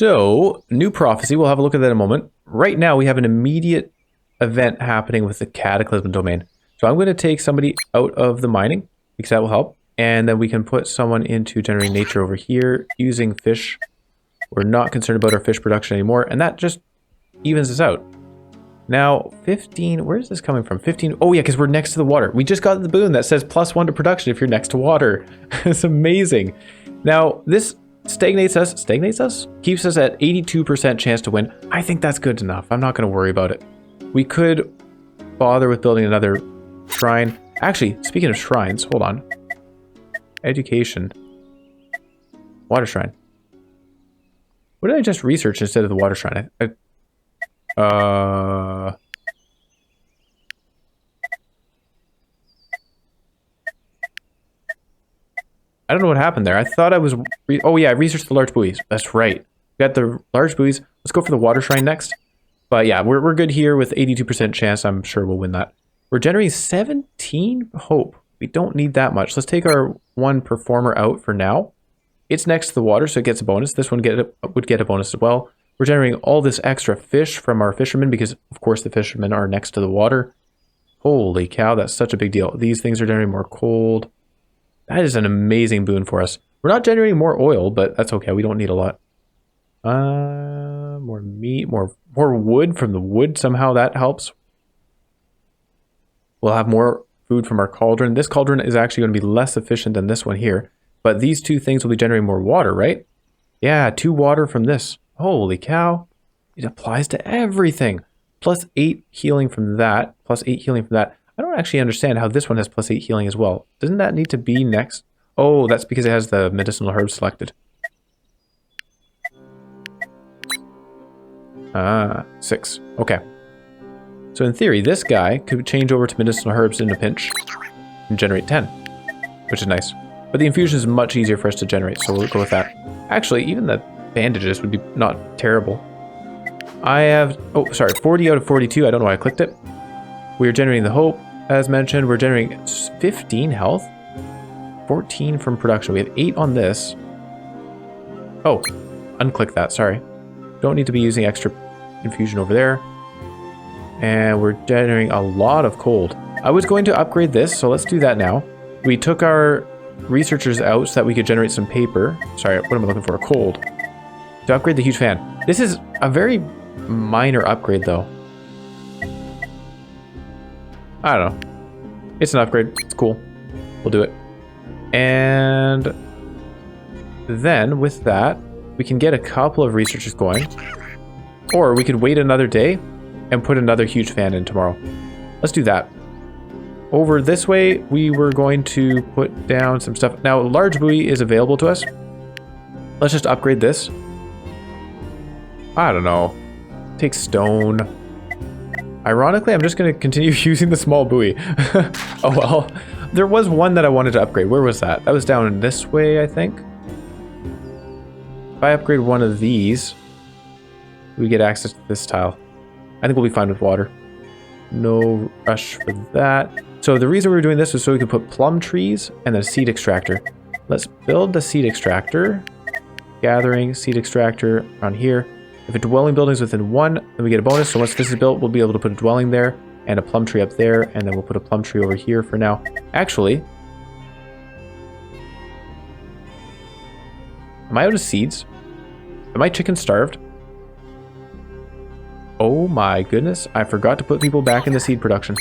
So, new prophecy, we'll have a look at that in a moment. Right now, we have an immediate event happening with the cataclysm domain. So I'm going to take somebody out of the mining, because that will help. And then we can put someone into generating nature over here using fish. We're not concerned about our fish production anymore, and that just evens us out. Now, 15, where is this coming from? 15, oh yeah, because we're next to the water. We just got the boon that says +1 to production if you're next to water. It's amazing. Now, this stagnates us, keeps us at 82% chance to win. I think that's good enough. I'm not going to worry about it. We could bother with building another shrine. Actually, speaking of shrines, hold on. Education. Water shrine. What did I just research instead of the water shrine? I don't know what happened there. I thought I was... oh yeah, I researched the large buoys. That's right. Got the large buoys. Let's go for the water shrine next. But yeah, we're good here with 82% chance. I'm sure we'll win that. We're generating 17 hope. We don't need that much. Let's take our one performer out for now. It's next to the water, so it gets a bonus. This one would get a bonus as well. We're generating all this extra fish from our fishermen because, of course, the fishermen are next to the water. Holy cow, that's such a big deal. These things are generating more cold. That is an amazing boon for us. We're not generating more oil, but that's okay. We don't need a lot. More meat, more wood from the wood. Somehow that helps. We'll have more food from our cauldron. This cauldron is actually going to be less efficient than this one here. But these two things will be generating more water, right? Yeah, 2 water from this. Holy cow. It applies to everything. +8 healing from that. +8 healing from that. I don't actually understand how this one has +8 healing as well. Doesn't that need to be next? Oh, that's because it has the medicinal herbs selected. 6. Okay. So in theory, this guy could change over to medicinal herbs in a pinch and generate 10, which is nice. But the infusion is much easier for us to generate, so we'll go with that. Actually, even the bandages would be not terrible. I have, 40 out of 42. I don't know why I clicked it. We're generating the hope, as mentioned. We're generating 15 health, 14 from production. We have 8 on this. Oh, unclick that, sorry. Don't need to be using extra infusion over there. And we're generating a lot of cold. I was going to upgrade this, so let's do that now. We took our researchers out so that we could generate some paper. Sorry, what am I looking for? Cold. To upgrade the huge fan. This is a very minor upgrade, though. I don't know. It's an upgrade. It's cool. We'll do it. And then with that, we can get a couple of researchers going. Or we could wait another day and put another huge fan in tomorrow. Let's do that. Over this way, we were going to put down some stuff. Now, large buoy is available to us. Let's just upgrade this. I don't know. Take stone. Ironically, I'm just going to continue using the small buoy. Oh well. There was one that I wanted to upgrade. Where was that? That was down this way, I think. If I upgrade one of these, we get access to this tile. I think we'll be fine with water. No rush for that. So the reason we're doing this is so we can put plum trees and then a seed extractor. Let's build the seed extractor. Gathering, seed extractor around here. If a dwelling building is within 1, then we get a bonus. So once this is built, we'll be able to put a dwelling there and a plum tree up there. And then we'll put a plum tree over here for now. Actually, am I out of seeds? Am my chickens starved? Oh my goodness, I forgot to put people back in the seed production.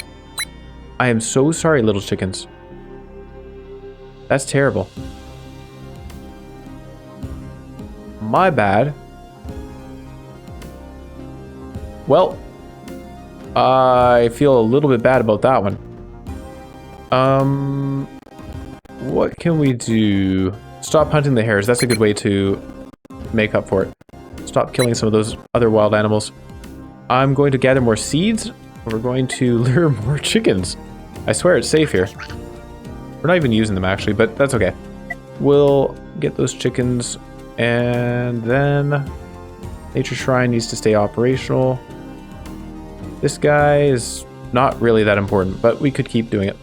I am so sorry, little chickens. That's terrible. My bad. Well, I feel a little bit bad about that one. What can we do? Stop hunting the hares. That's a good way to make up for it. Stop killing some of those other wild animals. I'm going to gather more seeds. We're going to lure more chickens. I swear it's safe here. We're not even using them actually, but that's okay. We'll get those chickens and then Nature Shrine needs to stay operational. This guy is not really that important, but we could keep doing it.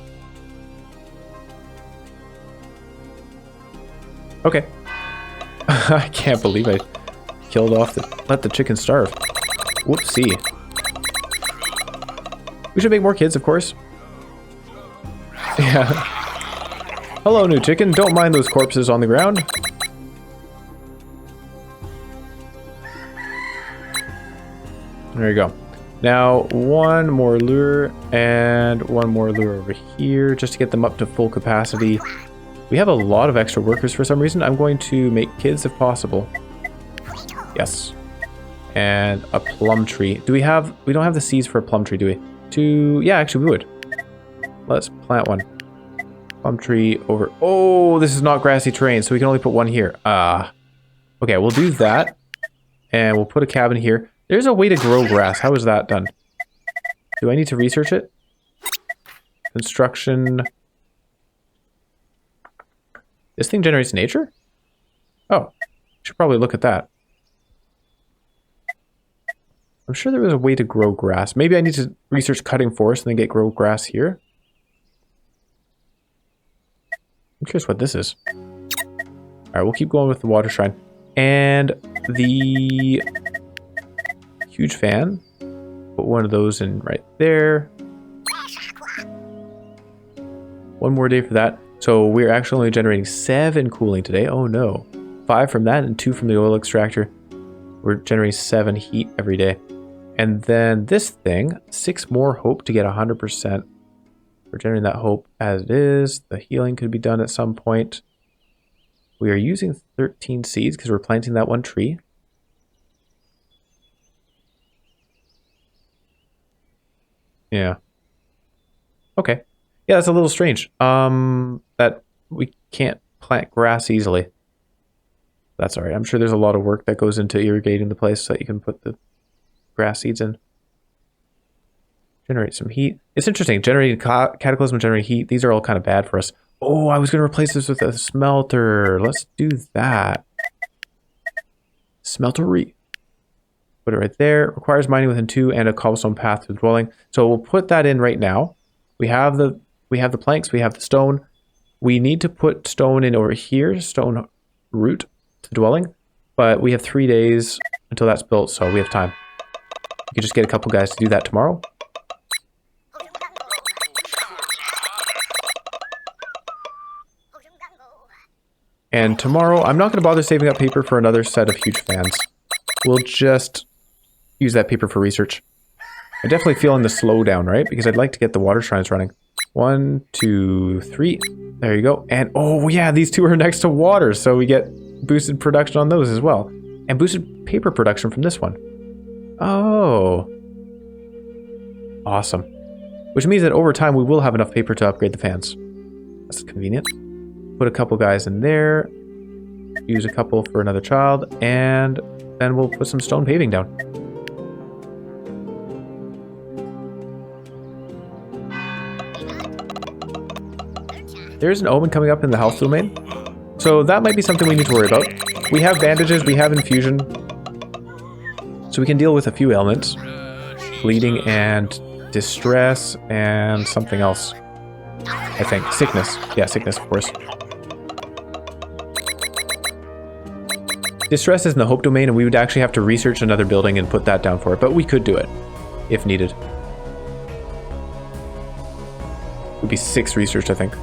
Okay. I can't believe I killed off let the chicken starve. Whoopsie. We should make more kids, of course. Yeah. Hello, new chicken. Don't mind those corpses on the ground. There you go. Now, one more lure and one more lure over here just to get them up to full capacity. We have a lot of extra workers for some reason. I'm going to make kids if possible. Yes. And a plum tree. We don't have the seeds for a plum tree, do we? Yeah, actually we would. Let's plant one. Plum tree over. Oh, this is not grassy terrain, so we can only put one here. Okay, we'll do that. And we'll put a cabin here. There's a way to grow grass. How is that done? Do I need to research it? Construction. This thing generates nature? Oh, should probably look at that. I'm sure there was a way to grow grass. Maybe I need to research cutting forest and then get grow grass here. I'm curious what this is. Alright, we'll keep going with the water shrine. And the huge fan. Put one of those in right there. One more day for that. So we're actually only generating 7 cooling today. Oh no. 5 from that and 2 from the oil extractor. We're generating 7 heat every day. And then this thing, 6 more hope to get 100%. We're generating that hope as it is. The healing could be done at some point. We are using 13 seeds because we're planting that one tree. Yeah. Okay. Yeah, that's a little strange. That we can't plant grass easily. That's all right. I'm sure there's a lot of work that goes into irrigating the place so that you can put the grass seeds in. Generate some heat. It's interesting. Generating cataclysm, generating heat. These are all kind of bad for us. Oh, I was going to replace this with a smelter. Let's do that. Smeltery. Put it right there. Requires mining within 2 and a cobblestone path to the dwelling. So we'll put that in right now. We have the planks. We have the stone. We need to put stone in over here. Stone root to dwelling. But we have 3 days until that's built, so we have time. We could just get a couple guys to do that tomorrow. And tomorrow, I'm not going to bother saving up paper for another set of huge fans. We'll just use that paper for research. I'm definitely feeling the slowdown, right? Because I'd like to get the water shrines running. 1, 2, 3. There you go. And oh yeah, these two are next to water, so we get boosted production on those as well. And boosted paper production from this one. Oh. Awesome. Which means that over time we will have enough paper to upgrade the fans. That's convenient. Put a couple guys in there. Use a couple for another child. And then we'll put some stone paving down. There's an omen coming up in the health domain. So that might be something we need to worry about. We have bandages, we have infusion. So we can deal with a few ailments. Bleeding and distress and something else. I think. Sickness. Yeah, sickness, of course. Distress is in the hope domain, and we would actually have to research another building and put that down for it. But we could do it, if needed. It would be 6 research, I think.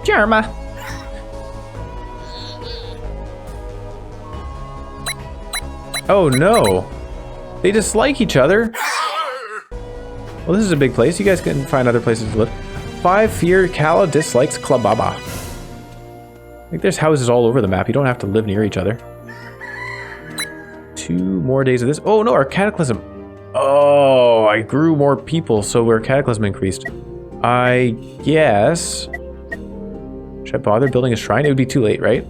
Jarma. Oh no. They dislike each other. Well, this is a big place. You guys can find other places to live. 5 fear Kala dislikes Klababa. I think there's houses all over the map. You don't have to live near each other. 2 more days of this. Oh no, our cataclysm. Oh, I grew more people, so our cataclysm increased. I guess. Should I bother building a shrine? It would be too late, right?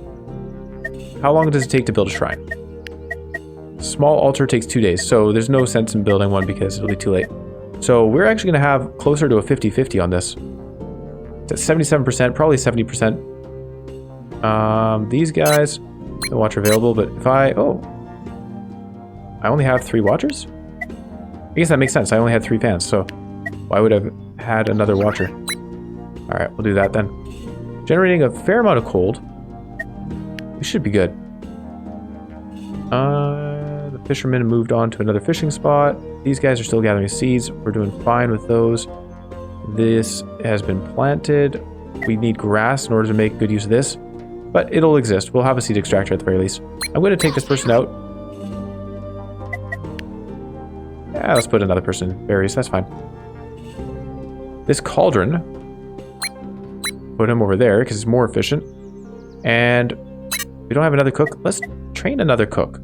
How long does it take to build a shrine? Small altar takes 2 days, so there's no sense in building one because it'll be too late. So we're actually going to have closer to a 50-50 on this. It's at 77%, probably 70%. These guys, no watcher available, but if I only have 3 watchers? I guess that makes sense. I only had 3 fans, so why would I have had another watcher? Alright, we'll do that then. Generating a fair amount of cold. We should be good. The fishermen moved on to another fishing spot. These guys are still gathering seeds. We're doing fine with those. This has been planted. We need grass in order to make good use of this, but it'll exist. We'll have a seed extractor at the very least. I'm going to take this person out. Yeah, let's put another person in berries. That's fine. This cauldron, put him over there because it's more efficient. And we don't have another cook. Let's train another cook.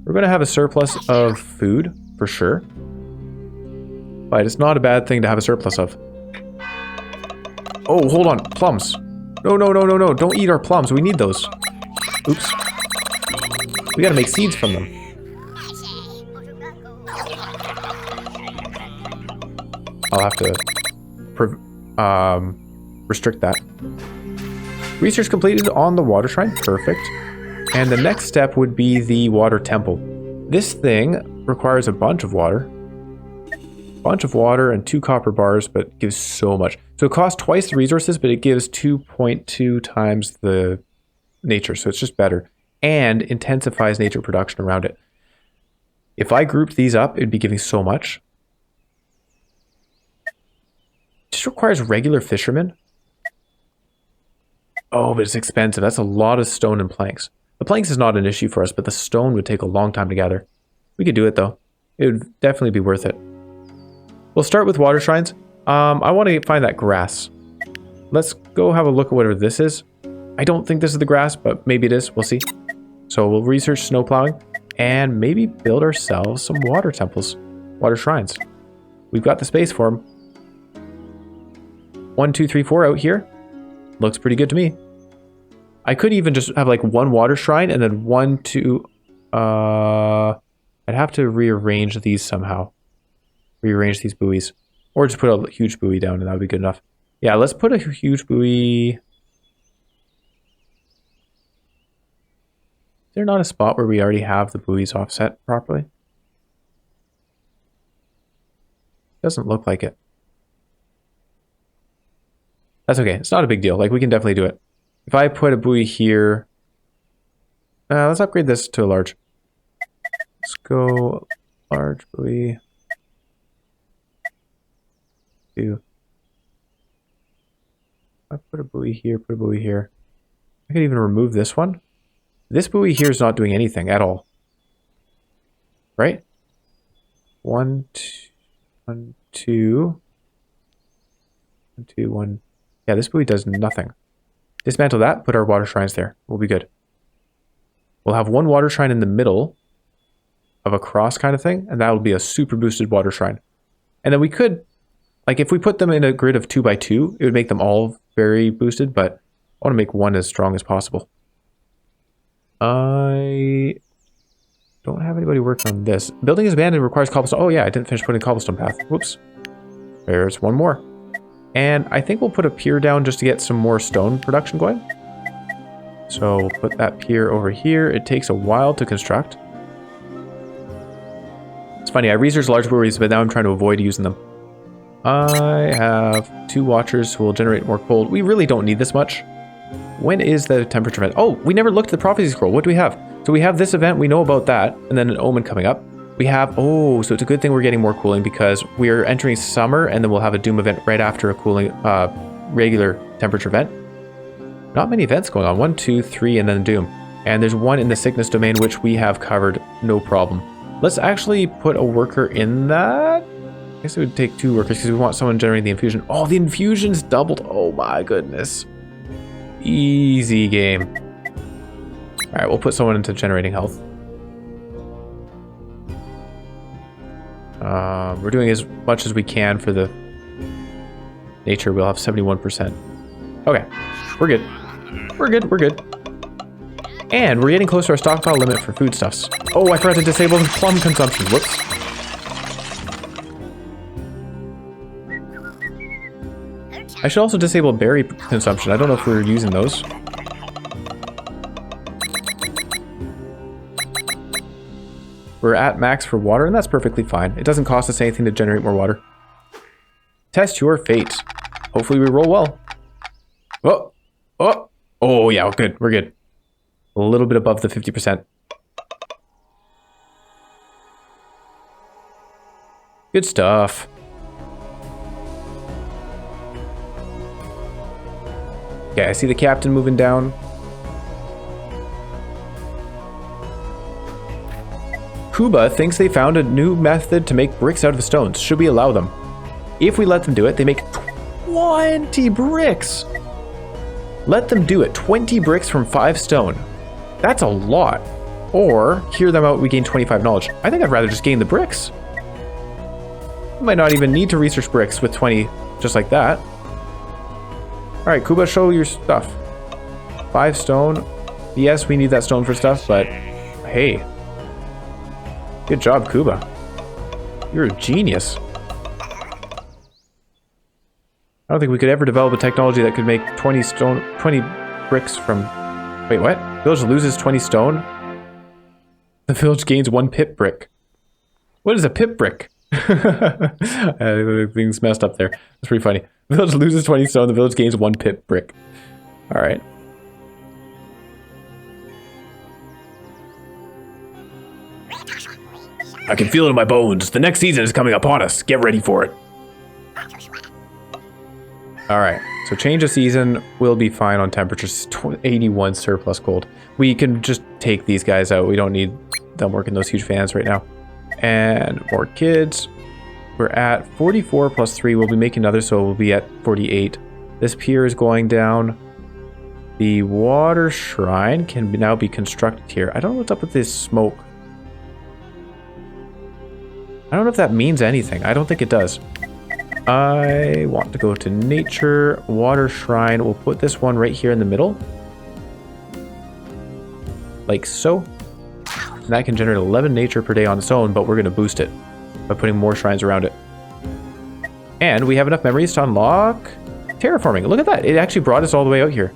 We're going to have a surplus of food for sure. But it's not a bad thing to have a surplus of. Oh, hold on. Plums. No, no, no, no, no. Don't eat our plums. We need those. Oops. We got to make seeds from them. I'll have to restrict that. Research completed on the water shrine. Perfect. And the next step would be the water temple. This thing requires a bunch of water. Bunch of water and 2 copper bars, but gives so much. So it costs twice the resources, but it gives 2.2 times the nature. So it's just better. And intensifies nature production around it. If I grouped these up, it'd be giving so much. Just requires regular fishermen. Oh, but it's expensive. That's a lot of stone and planks. The planks is not an issue for us, but the stone would take a long time to gather. We could do it though. It would definitely be worth it. We'll start with water shrines. I want to find that grass. Let's go have a look at whatever this is. I don't think this is the grass, but maybe it is. We'll see. So we'll research snow plowing and maybe build ourselves some water temples, water shrines. We've got the space for them. 1, 2, 3, 4 out here. Looks pretty good to me. I could even just have like 1 water shrine and then 1, 2. I'd have to rearrange these somehow. Rearrange these buoys. Or just put a huge buoy down and that would be good enough. Yeah, let's put a huge buoy. Is there not a spot where we already have the buoys offset properly? Doesn't look like it. That's okay. It's not a big deal. Like, we can definitely do it. If I put a buoy here... let's upgrade this to a large. Let's go large buoy. I put a buoy here, put a buoy here. I could even remove this one. This buoy here is not doing anything at all. Right? 1, 2, 1. Yeah, this buoy does nothing. Dismantle that, put our water shrines there. We'll be good. We'll have 1 water shrine in the middle of a cross kind of thing, and that will be a super boosted water shrine. And then we could, like, if we put them in a grid of 2 by 2, it would make them all very boosted, but I want to make 1 as strong as possible. I don't have anybody working on this. Building is abandoned requires cobblestone. Oh yeah, I didn't finish putting cobblestone path. Whoops. There's 1 more. And I think we'll put a pier down just to get some more stone production going. So we'll put that pier over here. It takes a while to construct. It's funny, I researched large breweries, but now I'm trying to avoid using them. I have 2 watchers who will generate more cold. We really don't need this much. When is the temperature event? Oh, we never looked at the prophecy scroll. What do we have? So we have this event. We know about that. And then an omen coming up. We have, oh, so it's a good thing we're getting more cooling because we're entering summer and then we'll have a doom event right after a cooling, regular temperature event. Not many events going on. 1, 2, 3, and then doom. And there's 1 in the sickness domain, which we have covered. No problem. Let's actually put a worker in that. I guess it would take 2 workers because we want someone generating the infusion. Oh, the infusion's doubled. Oh my goodness. Easy game. All right, we'll put someone into generating health. We're doing as much as we can for the nature. We'll have 71%. Okay, we're good. We're good, we're good. And we're getting close to our stockpile limit for foodstuffs. Oh, I forgot to disable the plum consumption. Whoops. I should also disable berry consumption. I don't know if we're using those. We're at max for water, and that's perfectly fine. It doesn't cost us anything to generate more water. Test your fate. Hopefully we roll well. Oh, oh, oh yeah, we're good. We're good. A little bit above the 50%. Good stuff. Okay, I see the captain moving down. Kuba thinks they found a new method to make bricks out of the stones. Should we allow them? If we let them do it, they make 20 bricks. Let them do it. 20 bricks from 5 stone. That's a lot. Or, hear them out, we gain 25 knowledge. I think I'd rather just gain the bricks. We might not even need to research bricks with 20 just like that. Alright, Kuba, show your stuff. 5 stone. Yes, we need that stone for stuff, but hey. Good job, Kuba. You're a genius. I don't think we could ever develop a technology that could make 20 bricks from... Wait, what? Village loses 20 stone? The village gains 1 pip brick. What is a pip brick? Things messed up there. That's pretty funny. The village loses 20 stone, the village gains 1 pip brick. Alright. I can feel it in my bones. The next season is coming upon us. Get ready for it. Alright, so change of season will be fine on temperatures. 81 surplus cold. We can just take these guys out. We don't need them working those huge fans right now. And more kids. We're at 44 plus 3. We'll be making another, so we'll be at 48. This pier is going down. The water shrine can now be constructed here. I don't know what's up with this smoke. I don't know if that means anything. I don't think it does. I want to go to nature, water shrine. We'll put this one right here in the middle. Like so. And that can generate 11 nature per day on its own, but we're going to boost it by putting more shrines around it. And we have enough memories to unlock terraforming. Look at that. It actually brought us all the way out here.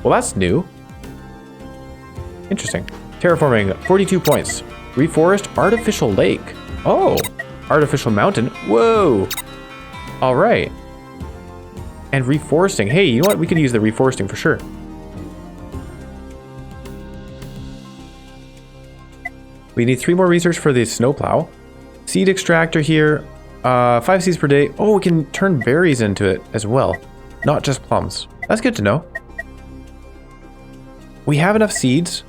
Well, that's new. Interesting. Terraforming, 42 points. Reforest artificial lake. Oh, artificial mountain. Whoa. All right. And reforesting. Hey, you know what? We could use the reforesting for sure. We need 3 more research for the snowplow. Seed extractor here. 5 seeds per day. Oh, we can turn berries into it as well. Not just plums. That's good to know. We have enough seeds.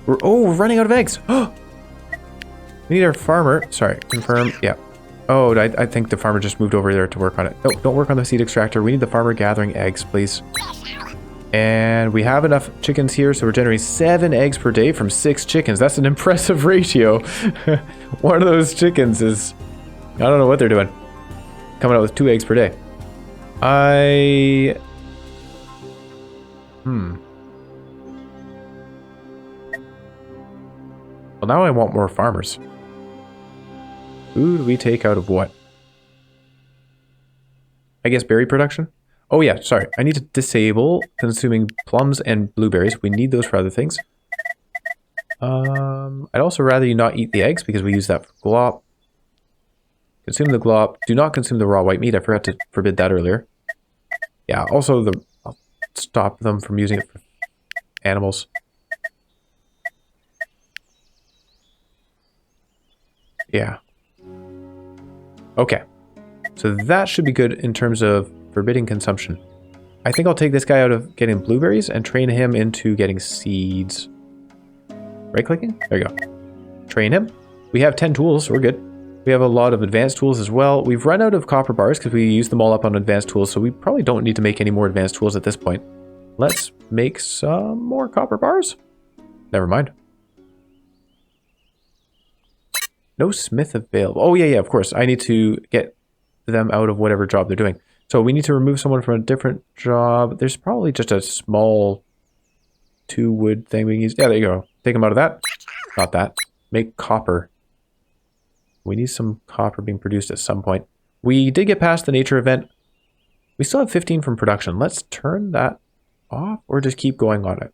We're running out of eggs. We need our farmer. Sorry, confirm. Yeah. Oh, I think the farmer just moved over there to work on it. No, don't work on the seed extractor. We need the farmer gathering eggs, please. And we have enough chickens here, so we're generating 7 eggs per day from 6 chickens. That's an impressive ratio. One of those chickens is... I don't know what they're doing. Coming out with 2 eggs per day. Well, now I want more farmers. Who do we take out of what? I guess berry production? Oh yeah, sorry. I need to disable consuming plums and blueberries. We need those for other things. I'd also rather you not eat the eggs because we use that for glop. Consume the glop. Do not consume the raw white meat. I forgot to forbid that earlier. Yeah, also I'll stop them from using it for animals. Yeah. Okay. So that should be good in terms of forbidding consumption. I think I'll take this guy out of getting blueberries and train him into getting seeds. Right-clicking? There you go. Train him. We have 10 tools, so we're good. We have a lot of advanced tools as well. We've run out of copper bars because we used them all up on advanced tools, so we probably don't need to make any more advanced tools at this point. Let's make some more copper bars. Never mind. No smith available. Oh, yeah, of course. I need to get them out of whatever job they're doing. So we need to remove someone from a different job. There's probably just a small 2 wood thing we can use. Yeah, there you go. Take them out of that. Not that. Make copper. We need some copper being produced at some point. We did get past the nature event. We still have 15 from production. Let's turn that off or just keep going on it.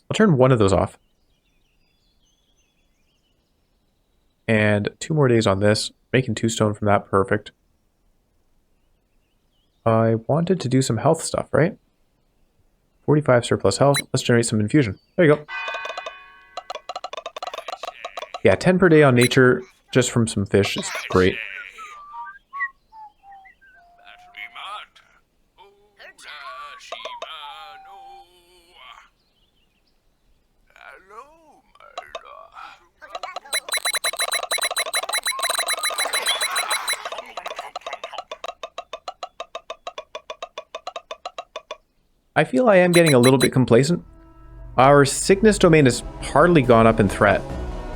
I'll turn one of those off. And 2 more days on this. Making 2 stone from that. Perfect. I wanted to do some health stuff, right? 45 surplus health. Let's generate some infusion. There you go. Yeah, 10 per day on nature. just from some fish is great. I feel I am getting a little bit complacent. Our sickness domain has hardly gone up in threat,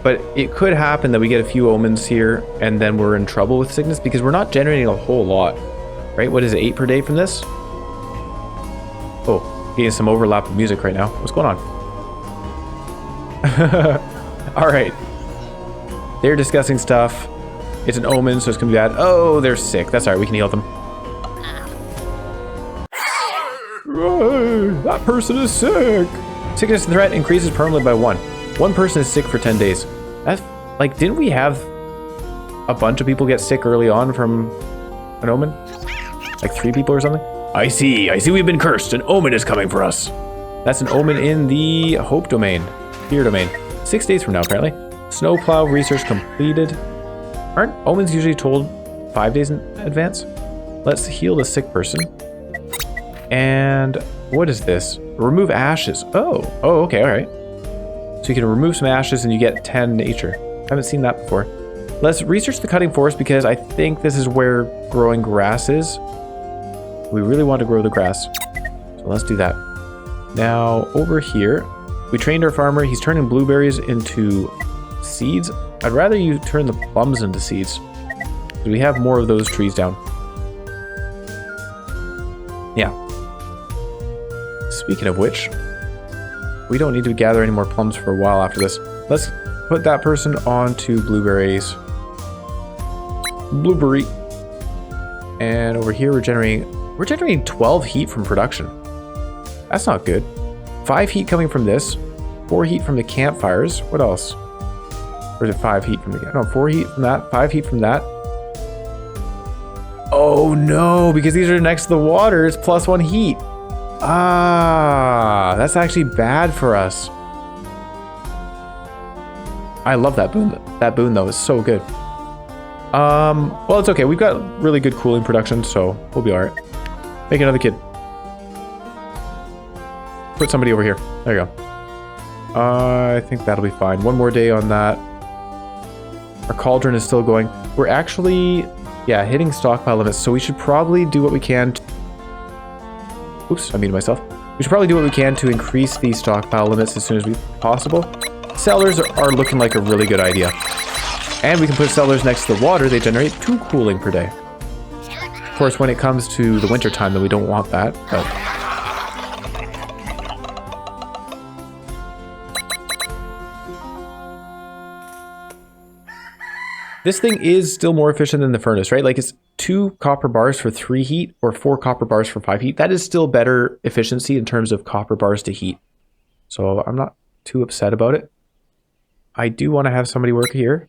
but it could happen that we get a few omens here and then we're in trouble with sickness because we're not generating a whole lot, right? What is it, 8 per day from this? Oh, getting some overlap of music right now. What's going on? All right. They're discussing stuff. It's an omen, so it's gonna be bad. Oh, they're sick. That's all right, we can heal them. That person is sick. Sickness and threat increases permanently by 1. One person is sick for 10 days. That's like, didn't we have a bunch of people get sick early on from an omen? Like 3 people or something? I see we've been cursed. An omen is coming for us. That's an omen in the hope domain, fear domain. 6 days from now, apparently. Snowplow research completed. Aren't omens usually told 5 days in advance? Let's heal the sick person. And what is this? Remove ashes. Oh, okay, all right. So you can remove some ashes and you get 10 nature. I haven't seen that before. Let's research the cutting forest because I think this is where growing grass is. We really want to grow the grass. So let's do that. Now, over here, we trained our farmer. He's turning blueberries into seeds. I'd rather you turn the plums into seeds. We have more of those trees down. Yeah. Speaking of which, we don't need to gather any more plums for a while after this. Let's put that person onto blueberries. Blueberry. And over here we're generating 12 heat from production. That's not good. 5 heat coming from this, 4 heat from the campfires. What else? Or is it 5 heat from the, no, 4 heat from that, 5 heat from that. Oh no, because these are next to the water, it's +1 heat. Ah, that's actually bad for us. I love that boon. That boon though is so good. Well, it's okay. We've got really good cooling production, so we'll be all right. Make another kid. Put somebody over here. There you go. I think that'll be fine. 1 more day on that. Our cauldron is still going. We're actually, yeah, hitting stockpile limits, so we should probably do what we can. Oops, I muted myself. We should probably do what we can to increase the stockpile limits as soon as possible. Cellars are looking like a really good idea. And we can put cellars next to the water. They generate 2 cooling per day. Of course, when it comes to the winter time, then we don't want that. But this thing is still more efficient than the furnace, right? Like it's 2 copper bars for 3 heat or 4 copper bars for 5 heat. That is still better efficiency in terms of copper bars to heat. So I'm not too upset about it. I do want to have somebody work here.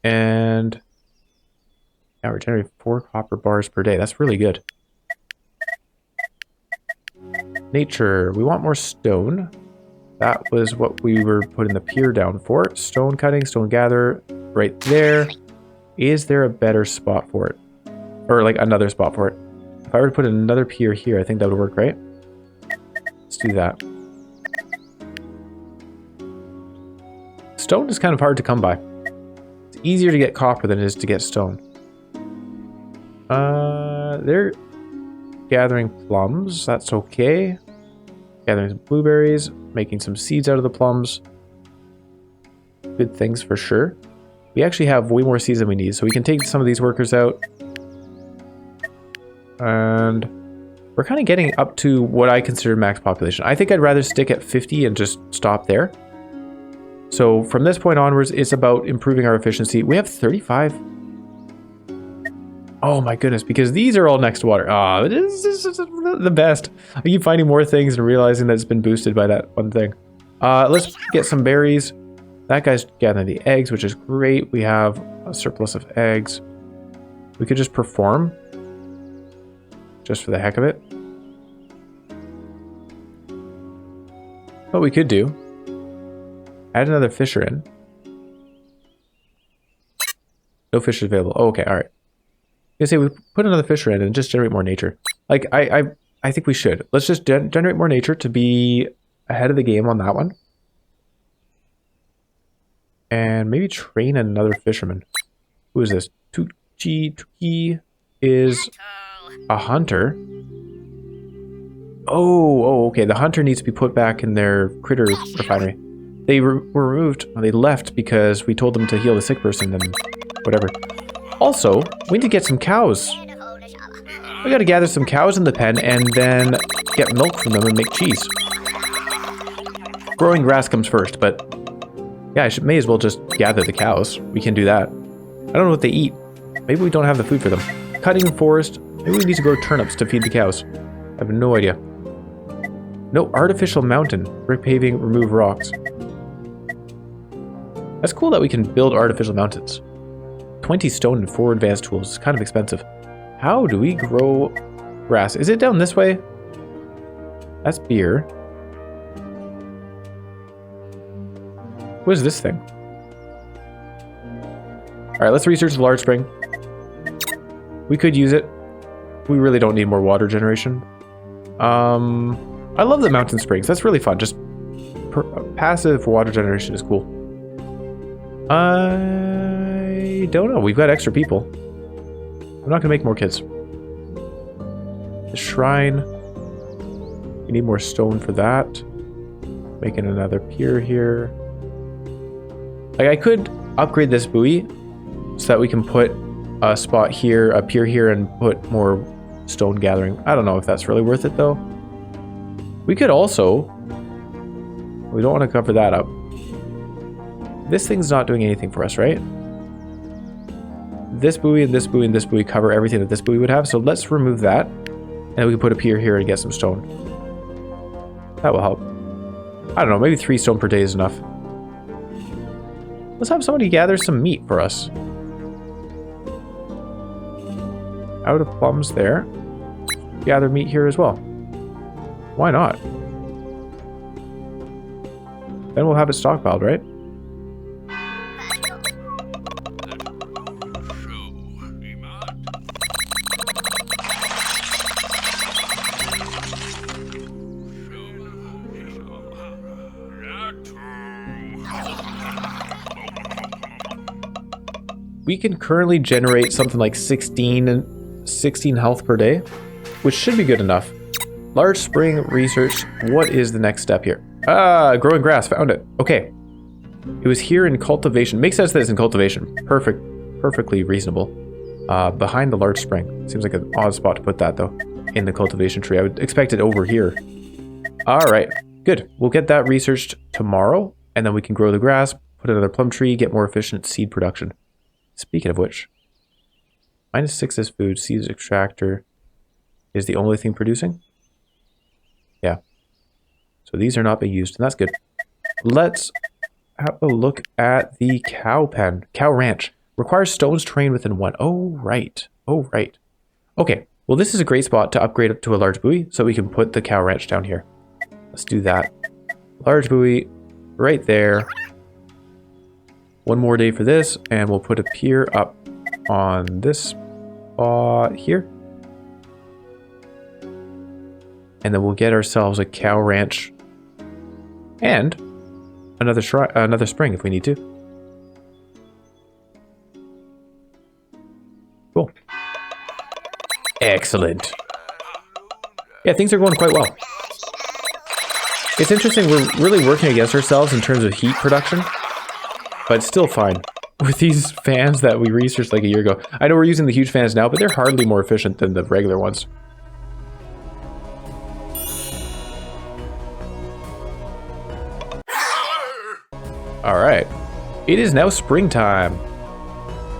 And now we're generating 4 copper bars per day. That's really good. Nature. We want more stone. That was what we were putting the pier down for. Stone cutting, stone gather, right there. Is there a better spot for it? Or like another spot for it? If I were to put another pier here, I think that would work, right? Let's do that. Stone is kind of hard to come by. It's easier to get copper than it is to get stone. They're gathering plums. That's okay. Gathering some blueberries, making some seeds out of the plums. Good things for sure. We actually have way more seeds than we need, so we can take some of these workers out. And we're kind of getting up to what I consider max population. I think I'd rather stick at 50 and just stop there. So from this point onwards, it's about improving our efficiency. We have 35. Oh my goodness, because these are all next to water. Ah, this is the best. I keep finding more things and realizing that it's been boosted by that one thing. Let's get some berries. That guy's gathering the eggs, which is great. We have a surplus of eggs. We could just perform. Just for the heck of it. What we could do. Add another fisher in. No fish is available. Oh, okay, all right. I say we put another fisher in and just generate more nature. Like, I think we should. Let's just generate more nature to be ahead of the game on that one. And maybe train another fisherman. Who is this? Tuki is a hunter. Oh, okay. The hunter needs to be put back in their critter refinery. They were removed. They left because we told them to heal the sick person and whatever. Also, we need to get some cows. We gotta gather some cows in the pen and then get milk from them and make cheese. Growing grass comes first, but yeah, may as well just gather the cows. We can do that. I don't know what they eat. Maybe we don't have the food for them. Cutting the forest. Maybe we need to grow turnips to feed the cows. I have no idea. No artificial mountain. Brick paving, remove rocks. That's cool that we can build artificial mountains. 20 stone and 4 advanced tools. It's kind of expensive. How do we grow grass? Is it down this way? That's beer. What is this thing? Alright, let's research the large spring. We could use it. We really don't need more water generation. I love the mountain springs. That's really fun. Just passive water generation is cool. I don't know. We've got extra people. I'm not going to make more kids. The shrine. We need more stone for that. Making another pier here. Like, I could upgrade this buoy so that we can put a spot here, a pier here, and put more stone gathering. I don't know if that's really worth it, though. We could also... We don't want to cover that up. This thing's not doing anything for us, right? This buoy and this buoy and this buoy cover everything that this buoy would have, so let's remove that. And we can put a pier here and get some stone. That will help. I don't know, maybe 3 stone per day is enough. Let's have somebody gather some meat for us. Out of plums there. Gather meat here as well. Why not? Then we'll have it stockpiled, right? We can currently generate something like 16 health per day, which should be good enough. Large spring research. What is the next step here? Ah, growing grass. Found it. Okay. It was here in cultivation. Makes sense that it's in cultivation. Perfectly reasonable. Behind the large spring. Seems like an odd spot to put that, though. In the cultivation tree. I would expect it over here. Alright. Good. We'll get that researched tomorrow, and then we can grow the grass, put another plum tree, get more efficient seed production. Speaking of which, -6 is food, seeds extractor is the only thing producing? Yeah. So these are not being used, and that's good. Let's have a look at the cow pen. Cow ranch. Requires stones trained within 1. Oh, right. Oh, right. Okay. Well, this is a great spot to upgrade up to a large buoy, so we can put the cow ranch down here. Let's do that. Large buoy right there. 1 more day for this, and we'll put a pier up on this spot here. And then we'll get ourselves a cow ranch and another spring if we need to. Cool. Excellent. Yeah, things are going quite well. It's interesting, we're really working against ourselves in terms of heat production. But it's still fine. With these fans that we researched like a year ago. I know we're using the huge fans now, but they're hardly more efficient than the regular ones. Alright. It is now springtime.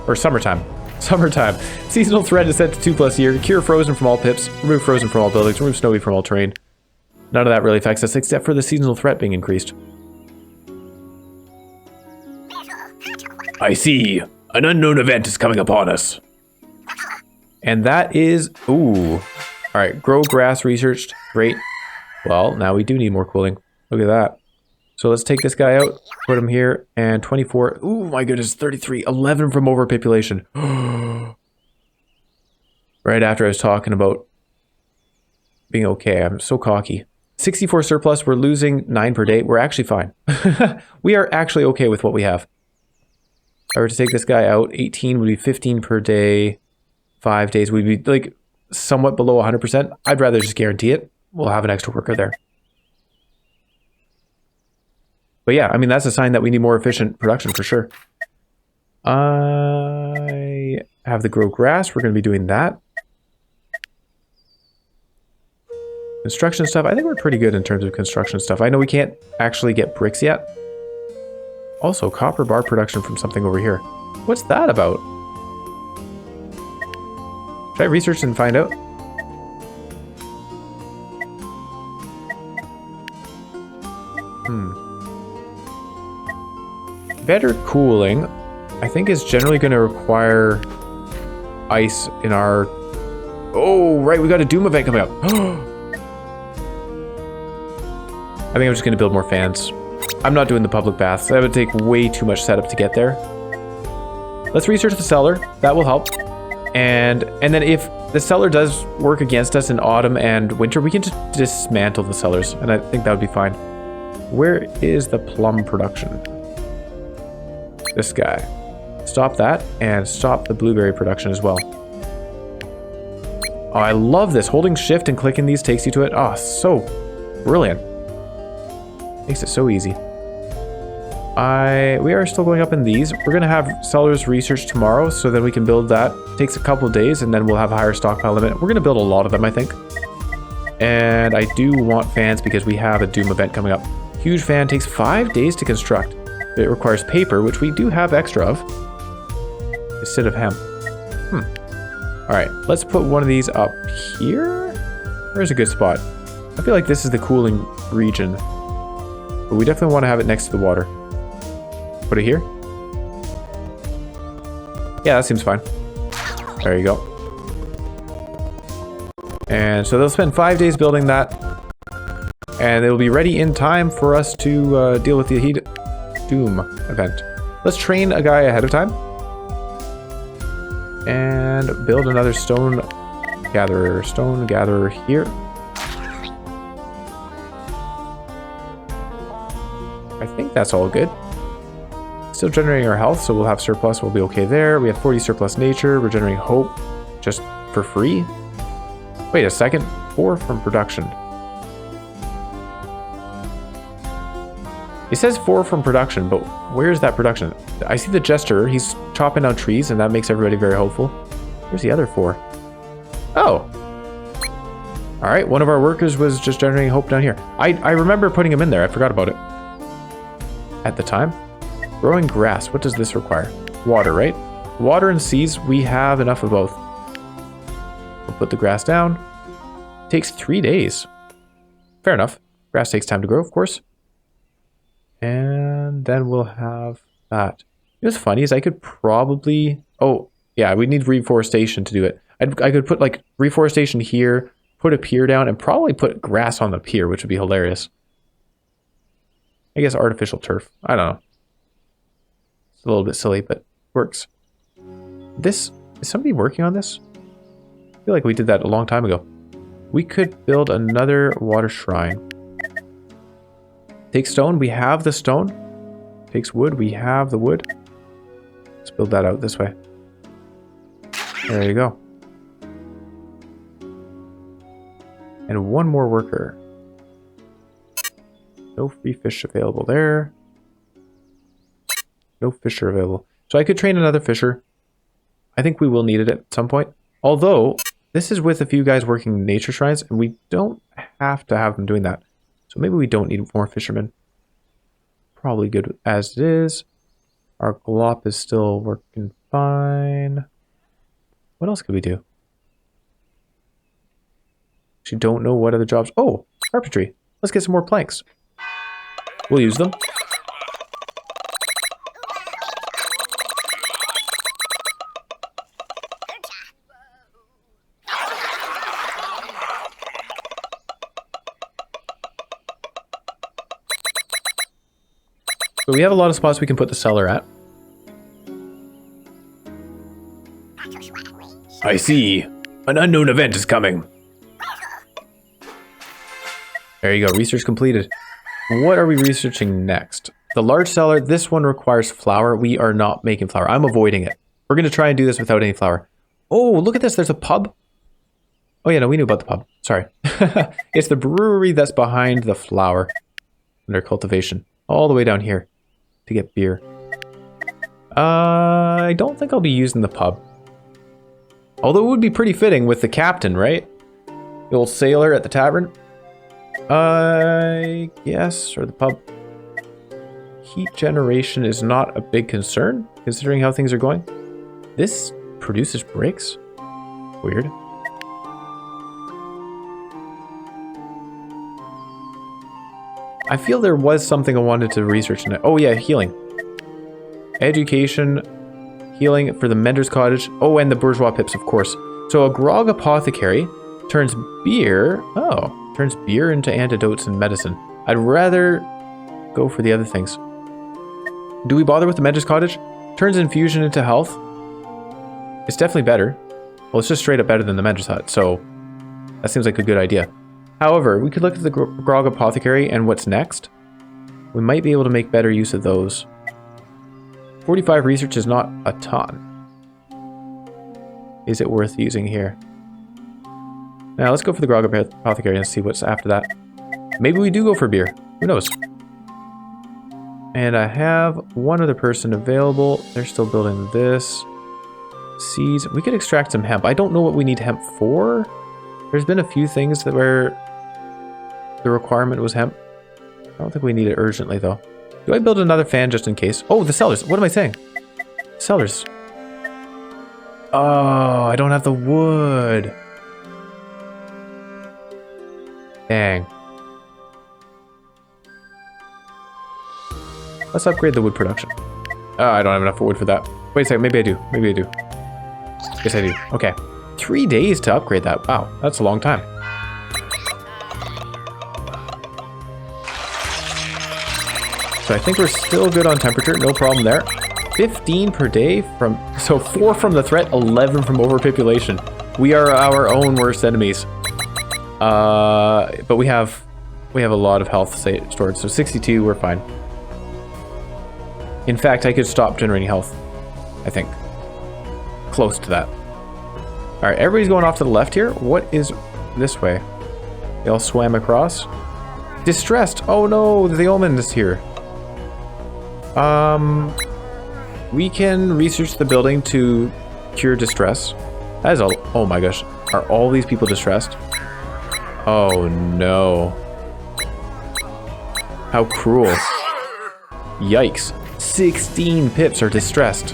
Or summertime. Summertime. Seasonal threat is set to 2+ year. Cure frozen from all pips. Remove frozen from all buildings. Remove snowy from all terrain. None of that really affects us except for the seasonal threat being increased. I see. An unknown event is coming upon us. And that is... Ooh. Alright, grow grass researched. Great. Well, now we do need more cooling. Look at that. So let's take this guy out, put him here, and 24. Ooh, my goodness, 33. 11 from overpopulation. Right after I was talking about being okay. I'm so cocky. 64 surplus. We're losing 9 per day. We're actually fine. We are actually okay with what we have. If I were to take this guy out, 18 would be 15 per day. 5 days would be like somewhat below 100%. I'd rather just guarantee it. We'll have an extra worker there. But yeah, I mean, that's a sign that we need more efficient production for sure. I have the grow grass. We're going to be doing that. Construction stuff. I think we're pretty good in terms of construction stuff. I know we can't actually get bricks yet. Also, copper bar production from something over here. What's that about? Should I research and find out? Better cooling, I think, is generally going to require ice in our... Oh, right, we got a Doom event coming up. I think I'm just going to build more fans. I'm not doing the public baths. That would take way too much setup to get there. Let's research the cellar. That will help. And then if the cellar does work against us in autumn and winter, we can just dismantle the cellars. And I think that would be fine. Where is the plum production? This guy. Stop that and stop the blueberry production as well. Oh, I love this. Holding shift and clicking these takes you to it. Oh, so brilliant. Makes it so easy. We are still going up in these. We're going to have sellers research tomorrow, so then we can build that. Takes a couple of days, and then we'll have a higher stockpile limit. We're going to build a lot of them, I think. And I do want fans because we have a Doom event coming up. Huge fan takes 5 days to construct. It requires paper, which we do have extra of, instead of hemp. Alright, let's put one of these up here. Where's a good spot? I feel like this is the cooling region. But we definitely want to have it next to the water. Put it here. Yeah, that seems fine. There you go. And so they'll spend 5 days building that. And it'll be ready in time for us to deal with the heat Doom event. Let's train a guy ahead of time. And build another stone gatherer. Stone gatherer here. I think that's all good. Still generating our health, so we'll have surplus. We'll be okay there. We have 40 surplus nature. We're generating hope just for free. Wait a second. 4 from production. It says 4 from production, but where's that production? I see the jester. He's chopping down trees, and that makes everybody very hopeful. Where's the other 4? Oh. All right, one of our workers was just generating hope down here. I remember putting him in there. I forgot about it. At the time. Growing grass. What does this require? Water, right? Water and seeds. We have enough of both. We'll put the grass down. Takes 3 days. Fair enough. Grass takes time to grow, of course. And then we'll have that. What's funny is I could probably... Oh, yeah, we need reforestation to do it. I could put like reforestation here, put a pier down, and probably put grass on the pier, which would be hilarious. I guess artificial turf. I don't know. It's a little bit silly, but works. This... Is somebody working on this? I feel like we did that a long time ago. We could build another water shrine. Takes stone, we have the stone. Takes wood, we have the wood. Let's build that out this way. There you go. And one more worker. No free fish available there. No fisher available. So I could train another fisher. I think we will need it at some point. Although, this is with a few guys working nature shrines, and we don't have to have them doing that. So maybe we don't need more fishermen. Probably good as it is. Our glop is still working fine. What else could we do? Actually don't know what other jobs. Oh, carpentry. Let's get some more planks. We'll use them. So we have a lot of spots we can put the cellar at. I see. An unknown event is coming. There you go. Research completed. What are we researching next? The large cellar. This one requires flour. We are not making flour. I'm avoiding it. We're going to try and do this without any flour. Oh, look at this. There's a pub. Oh, yeah, no, we knew about the pub. Sorry. It's the brewery that's behind the flour under cultivation. All the way down here to get beer. I don't think I'll be using the pub. Although it would be pretty fitting with the captain, right? The old sailor at the tavern. I guess, or the pub. Heat generation is not a big concern, considering how things are going. This produces bricks? Weird. I feel there was something I wanted to research in it. Oh yeah, healing. Education, healing for the Mender's Cottage. Oh, and the Bourgeois Pips, of course. So a Grog Apothecary turns beer... Oh, turns beer into antidotes and medicine. I'd rather go for the other things. Do we bother with the Mender's Cottage? Turns infusion into health. It's definitely better. Well, it's just straight up better than the Mender's Hut, so that seems like a good idea. However, we could look at the Grog Apothecary and what's next. We might be able to make better use of those. 45 research is not a ton. Is it worth using here? Now let's go for the Grog Apothecary and see what's after that. Maybe we do go for beer. Who knows? And I have one other person available. They're still building this. Seeds. We could extract some hemp. I don't know what we need hemp for. There's been a few things that were... the requirement was hemp. I don't think we need it urgently though. Do I build another fan just in case? Oh, the cellars. What am I saying? Cellars. Oh, I don't have the wood. Dang. Let's upgrade the wood production. Oh, I don't have enough wood for that. Wait a second. Maybe I do. Maybe I do. Yes, I do. Okay. 3 days to upgrade that. Wow, that's a long time. So I think we're still good on temperature. No problem there. 15 per day from... So 4 from the threat, 11 from overpopulation. We are our own worst enemies. But we have a lot of health stored. So 62, we're fine. In fact, I could stop generating health. I think. Close to that. Alright, everybody's going off to the left here. What is this way? They all swam across. Distressed. Oh no, the omen is here. We can research the building to cure distress. That is all. Oh my gosh. Are all these people distressed? Oh no. How cruel. Yikes. 16 pips are distressed.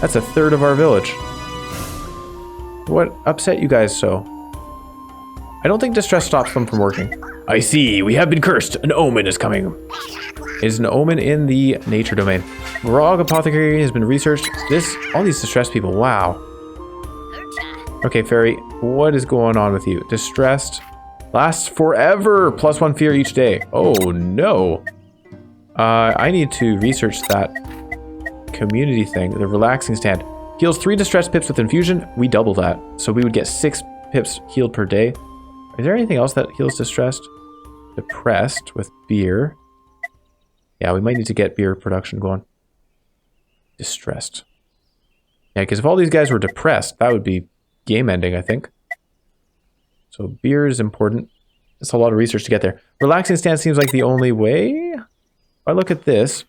That's a third of our village. What upset you guys so? I don't think distress stops them from working. I see. We have been cursed. An omen is coming. Is an omen in the nature domain. Grog Apothecary has been researched. All these distressed people. Wow. Okay, Fairy. What is going on with you? Distressed. Lasts forever. +1 fear each day. Oh, no. I need to research that community thing. The relaxing stand. Heals 3 distressed pips with infusion. We double that. So we would get 6 pips healed per day. Is there anything else that heals distressed? Depressed with beer. Yeah, we might need to get beer production going. Distressed. Yeah, because if all these guys were depressed, that would be game ending, I think. So beer is important. It's a lot of research to get there. Relaxing stand seems like the only way. If I look at this.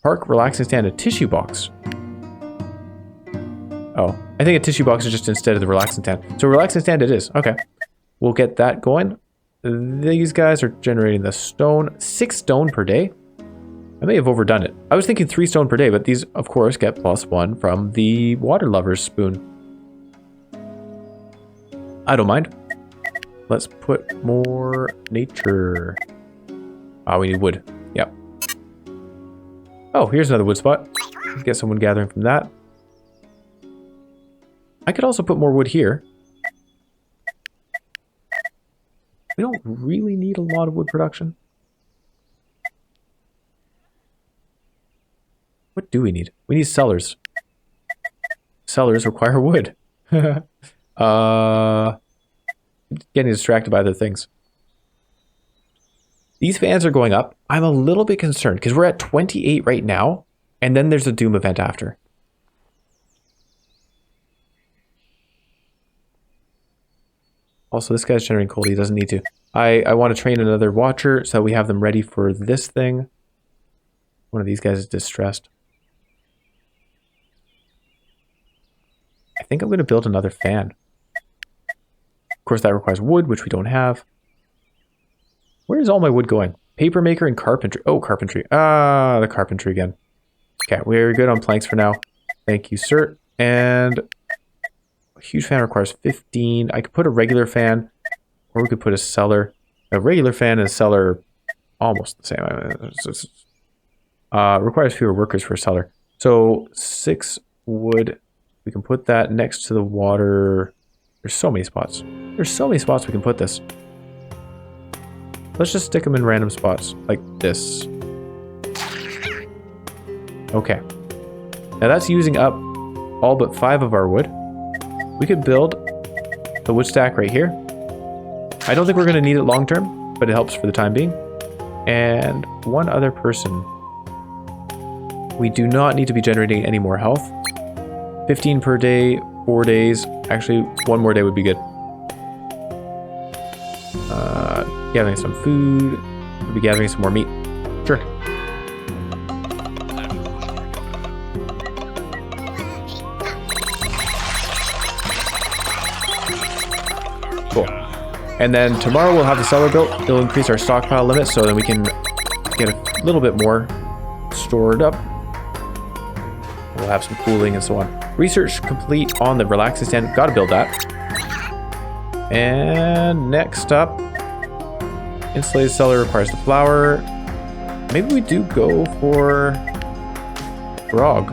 Park relaxing stand, a tissue box. Oh, I think a tissue box is just instead of the relaxing stand. So relaxing stand it is. Okay. We'll get that going. These guys are generating the stone. 6 stone per day. I may have overdone it. I was thinking 3 stone per day, but these, of course, get +1 from the water lover's spoon. I don't mind. Let's put more nature. Ah, we need wood. Yep. Oh, here's another wood spot. Let's get someone gathering from that. I could also put more wood here. We don't really need a lot of wood production. What do we need? We need cellars. Cellars require wood. Getting distracted by other things. These fans are going up. I'm a little bit concerned because we're at 28 right now, and then there's a Doom event after. Also, this guy's generating coal. He doesn't need to. I want to train another watcher so that we have them ready for this thing. One of these guys is distressed. I think I'm going to build another fan. Of course, that requires wood, which we don't have. Where is all my wood going? Papermaker and carpentry. Oh, carpentry. Ah, the carpentry again. Okay, we're good on planks for now. Thank you, sir. And a huge fan requires 15. I could put a regular fan, or we could put a cellar. A regular fan and a cellar, almost the same. Requires fewer workers for a cellar. So 6 wood. We can put that next to the water. There's so many spots. There's so many spots we can put this. Let's just stick them in random spots, like this. Okay. Now that's using up all but 5 of our wood. We could build the wood stack right here. I don't think we're going to need it long term, but it helps for the time being. And one other person. We do not need to be generating any more health. 15 per day, 4 days. Actually, 1 more day would be good. Gathering some food. We'll be gathering some more meat. Sure. Cool. And then tomorrow we'll have the cellar built. It'll increase our stockpile limit so that we can get a little bit more stored up. We'll have some cooling and so on. Research complete on the relaxing stand. Gotta build that. And next up, insulated cellar requires the flour. Maybe we do go for Grog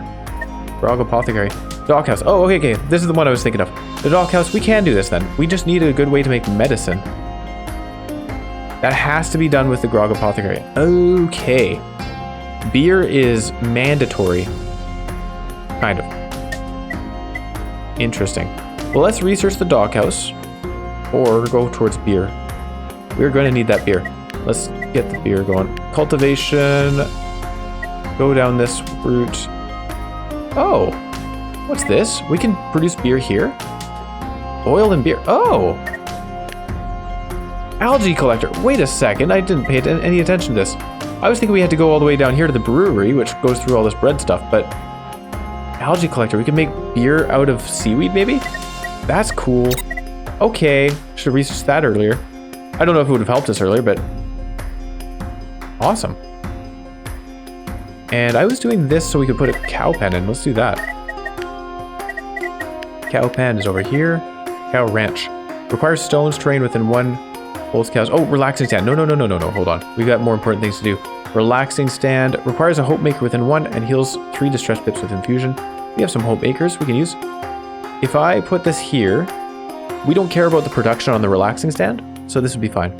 Apothecary. Dockhouse. Oh, okay. This is the one I was thinking of. The Dockhouse. We can do this then. We just need a good way to make medicine. That has to be done with the Grog Apothecary. Okay. Beer is mandatory. Kind of. Interesting. Well, let's research the Dockhouse. Or go towards beer. We're going to need that beer. Let's get the beer going. Cultivation. Go down this route. Oh. What's this? We can produce beer here? Oil and beer. Oh. Algae collector. Wait a second. I didn't pay any attention to this. I was thinking we had to go all the way down here to the brewery, which goes through all this bread stuff, but algae collector. We can make beer out of seaweed, maybe? That's cool. Okay. Should have researched that earlier. I don't know if it would have helped us earlier, but awesome. And I was doing this so we could put a cow pen in. Let's do that. Cow pen is over here. Cow ranch. Requires stones terrain within 1. Holds cows. Oh, relaxing stand. No. Hold on. We've got more important things to do. Relaxing stand. Requires a hope maker within 1 and heals 3 distress pips with infusion. We have some hope makers we can use. If I put this here, we don't care about the production on the relaxing stand, so this would be fine.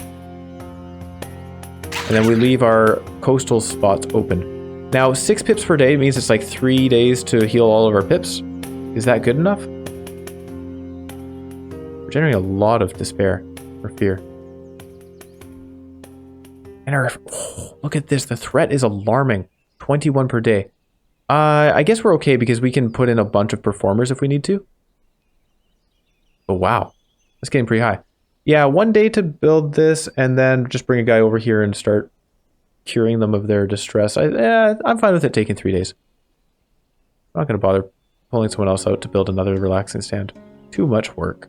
And then we leave our coastal spots open. Now, 6 pips per day means it's like 3 days to heal all of our pips. Is that good enough? We're generating a lot of despair or fear. And look at this. The threat is alarming. 21 per day. I guess we're okay because we can put in a bunch of performers if we need to. Oh, wow. That's getting pretty high. Yeah, 1 day to build this and then just bring a guy over here and start curing them of their distress. I'm fine with it taking 3 days. I'm not going to bother pulling someone else out to build another relaxing stand. Too much work.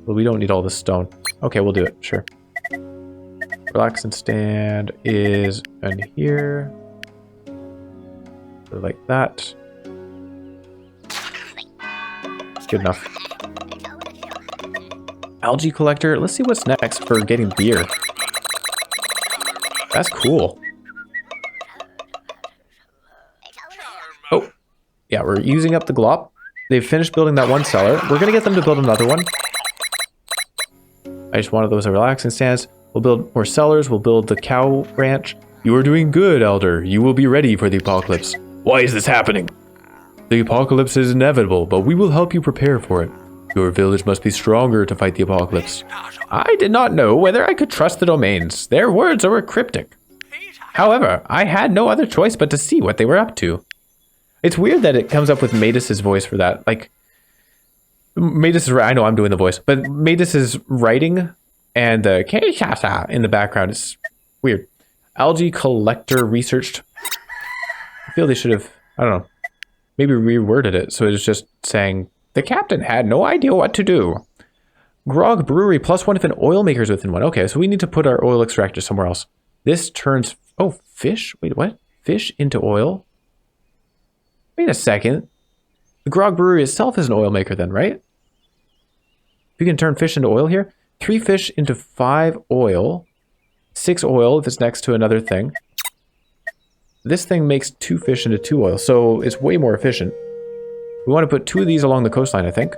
Well, we don't need all this stone. Okay, we'll do it. Sure. Relaxing stand is in here. Like that. Good enough. Algae collector. Let's see what's next for getting beer. That's cool. Oh, yeah, we're using up the glop. They've finished building that one cellar. We're gonna get them to build another one. I just wanted those relaxing stands. We'll build more cellars. We'll build the cow ranch. You are doing good, Elder. You will be ready for the apocalypse. Why is this happening? The apocalypse is inevitable, but we will help you prepare for it. Your village must be stronger to fight the apocalypse. I did not know whether I could trust the domains. Their words are cryptic. However, I had no other choice but to see what they were up to. It's weird that it comes up with Matus' voice for that. Like, Matus is, I know I'm doing the voice, but Matus is writing and the K-Shasa in the background is weird. Algae collector researched. I feel they should have, I don't know, maybe reworded it so it's just saying, the captain had no idea what to do. Grog brewery +1 if an oil maker is within one. Okay, so we need to put our oil extractor somewhere else. This turns, oh, fish? Wait, what? Fish into oil? Wait a second. The Grog brewery itself is an oil maker then, right? You can turn fish into oil here. 3 fish into 5 oil. 6 oil if it's next to another thing. This thing makes 2 fish into 2 oil, so it's way more efficient. We want to put 2 of these along the coastline, I think.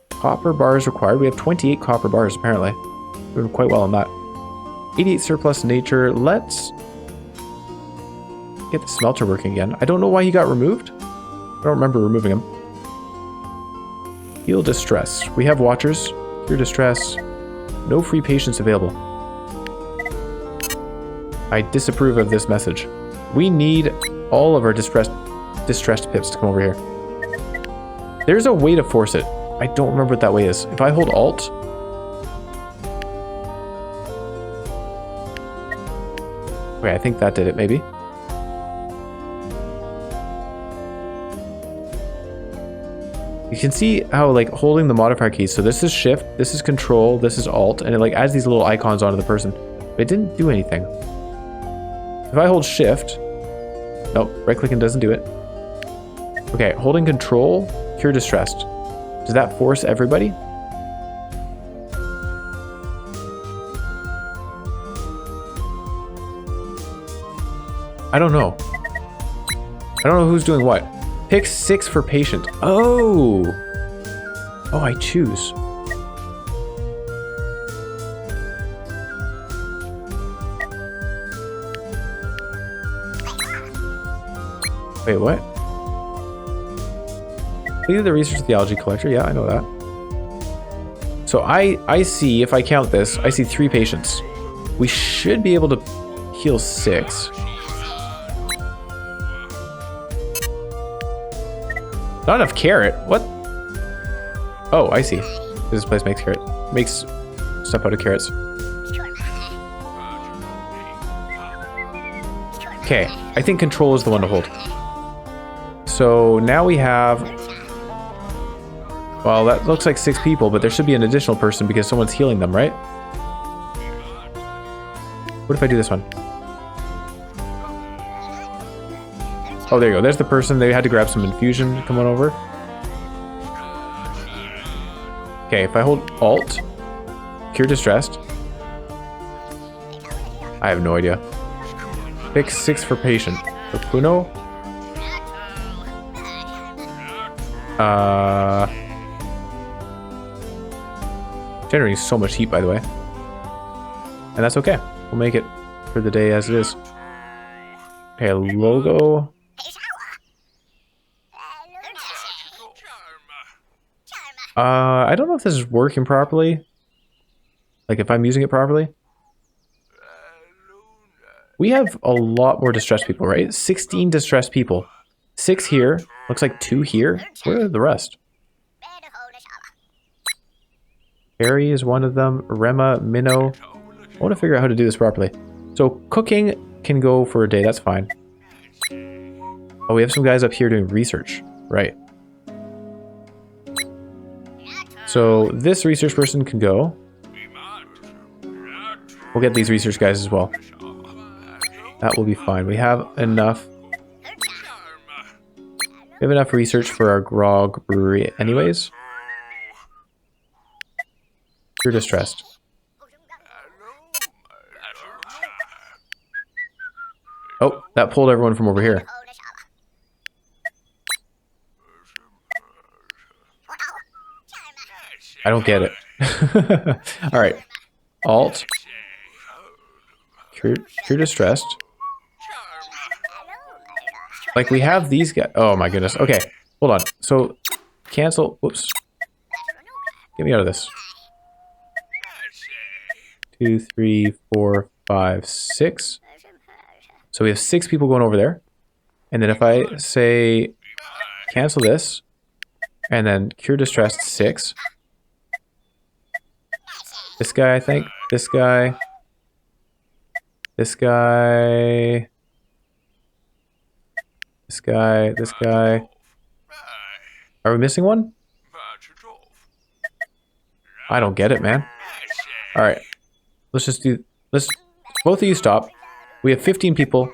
Copper bars required. We have 28 copper bars, apparently. We're doing quite well on that. 88 surplus nature. Let's get the smelter working again. I don't know why he got removed. I don't remember removing him. Heal distress. We have watchers. Cure distress. No free patients available. I disapprove of this message. We need all of our distressed pips to come over here. There's a way to force it. I don't remember what that way is. If I hold Alt. Okay, I think that did it, maybe. You can see how, like, holding the modifier keys. So this is Shift, this is Control, this is Alt, and it, like, adds these little icons onto the person. But it didn't do anything. If I hold Shift. Nope, right-clicking doesn't do it. Okay, holding Control, Cure Distressed. Does that force everybody? I don't know. I don't know who's doing what. Pick 6 for patient. Oh! Oh, I choose. Wait, what? Leave the research of the algae collector. Yeah, I know that. So I see, if I count this, I see 3 patients. We should be able to heal 6. Not enough carrot. What? Oh, I see. This place makes carrot. Makes stuff out of carrots. Okay, I think Control is the one to hold. So now we have... Well, that looks like 6 people, but there should be an additional person because someone's healing them, right? What if I do this one? Oh, there you go. There's the person. They had to grab some infusion. Come on over. Okay, if I hold Alt, Cure Distressed. I have no idea. Pick 6 for patient. For Puno. Generating so much heat, by the way. And that's okay. We'll make it for the day as it is. Okay, logo. I don't know if this is working properly. Like, if I'm using it properly. We have a lot more distressed people, right? 16 distressed people. 6 here. Looks like 2 here. Where are the rest? Harry is one of them. Rema, Minnow. I want to figure out how to do this properly. So, cooking can go for a day. That's fine. Oh, we have some guys up here doing research. Right. So, this research person can go. We'll get these research guys as well. That will be fine. We have enough. We have enough research for our grog brewery anyways. You're distressed. Oh, that pulled everyone from over here. I don't get it. Alright. Alt. Cure distressed. Like, we have these guys. Oh, my goodness. Okay, hold on. So, cancel. Whoops. Get me out of this. 2, 3, 4, 5, 6. So we have 6 people going over there. And then if I say cancel this, and then cure distressed 6. This guy, I think. This guy. This guy. This guy. This guy. Are we missing one? I don't get it, man. Alright. Let's just do... Let's... Both of you stop. We have 15 people.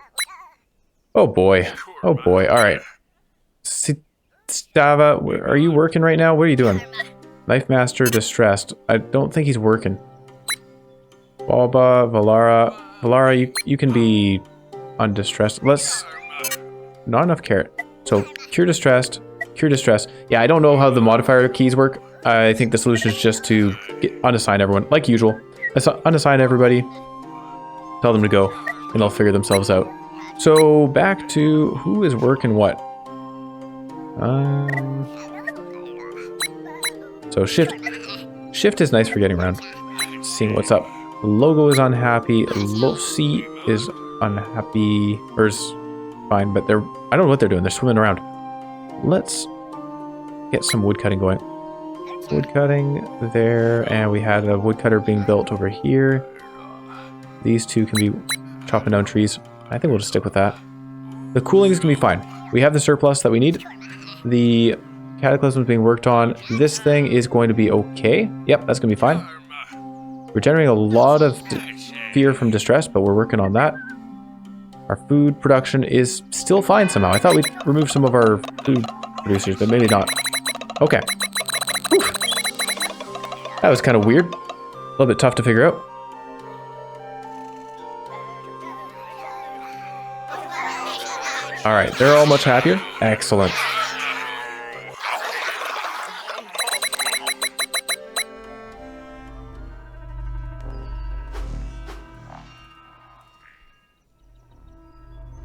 Oh boy. Oh boy. Alright. Stava, are you working right now? What are you doing? Knife Master, distressed. I don't think he's working. Balba, Valara. Valara, you can be undistressed. Let's... Not enough carrot. So, cure distressed. Cure distressed. Yeah, I don't know how the modifier keys work. I think the solution is just to unassign everyone, like usual. Unassign everybody. Tell them to go, and they'll figure themselves out. So, back to who is working what. So shift. Shift is nice for getting around. Seeing what's up. Logo is unhappy. Losi is unhappy. Or is fine, but they're... I don't know what they're doing. They're swimming around. Let's get some wood cutting going. Wood cutting there, and we had a woodcutter being built over here. These two can be chopping down trees. I think we'll just stick with that. The cooling is going to be fine. We have the surplus that we need. The cataclysm is being worked on. This thing is going to be okay. Yep, that's going to be fine. We're generating a lot of fear from distress, but we're working on that. Our food production is still fine somehow. I thought we'd remove some of our food producers, but maybe not. Okay. Whew. That was kind of weird. A little bit tough to figure out. Alright, they're all much happier. Excellent.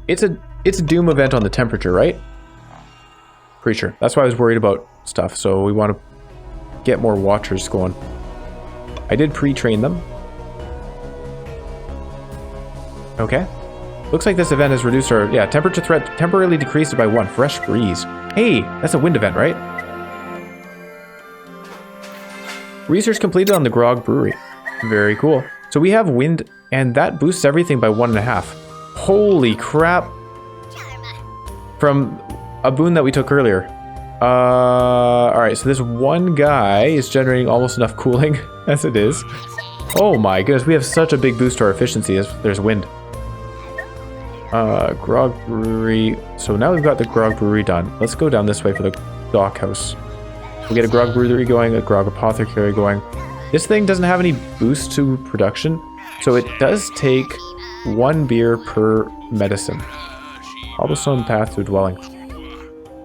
It's a doom event on the temperature, right? Pretty sure. That's why I was worried about stuff, so we want to get more watchers going. I did pre-train them. Okay. Looks like this event has reduced our... Yeah, temperature threat temporarily decreased by 1. Fresh breeze. Hey, that's a wind event, right? Research completed on the Grog Brewery. Very cool. So we have wind, and that boosts everything by 1.5. Holy crap. From a boon that we took earlier. Alright, so this one guy is generating almost enough cooling as it is. Oh my goodness, we have such a big boost to our efficiency as there's wind. Grog Brewery. So now we've got the Grog Brewery done. Let's go down this way for the dock house. We'll get a Grog Brewery going, a Grog Apothecary going. This thing doesn't have any boost to production, so it does take 1 beer per medicine. Cobblestone path to a dwelling.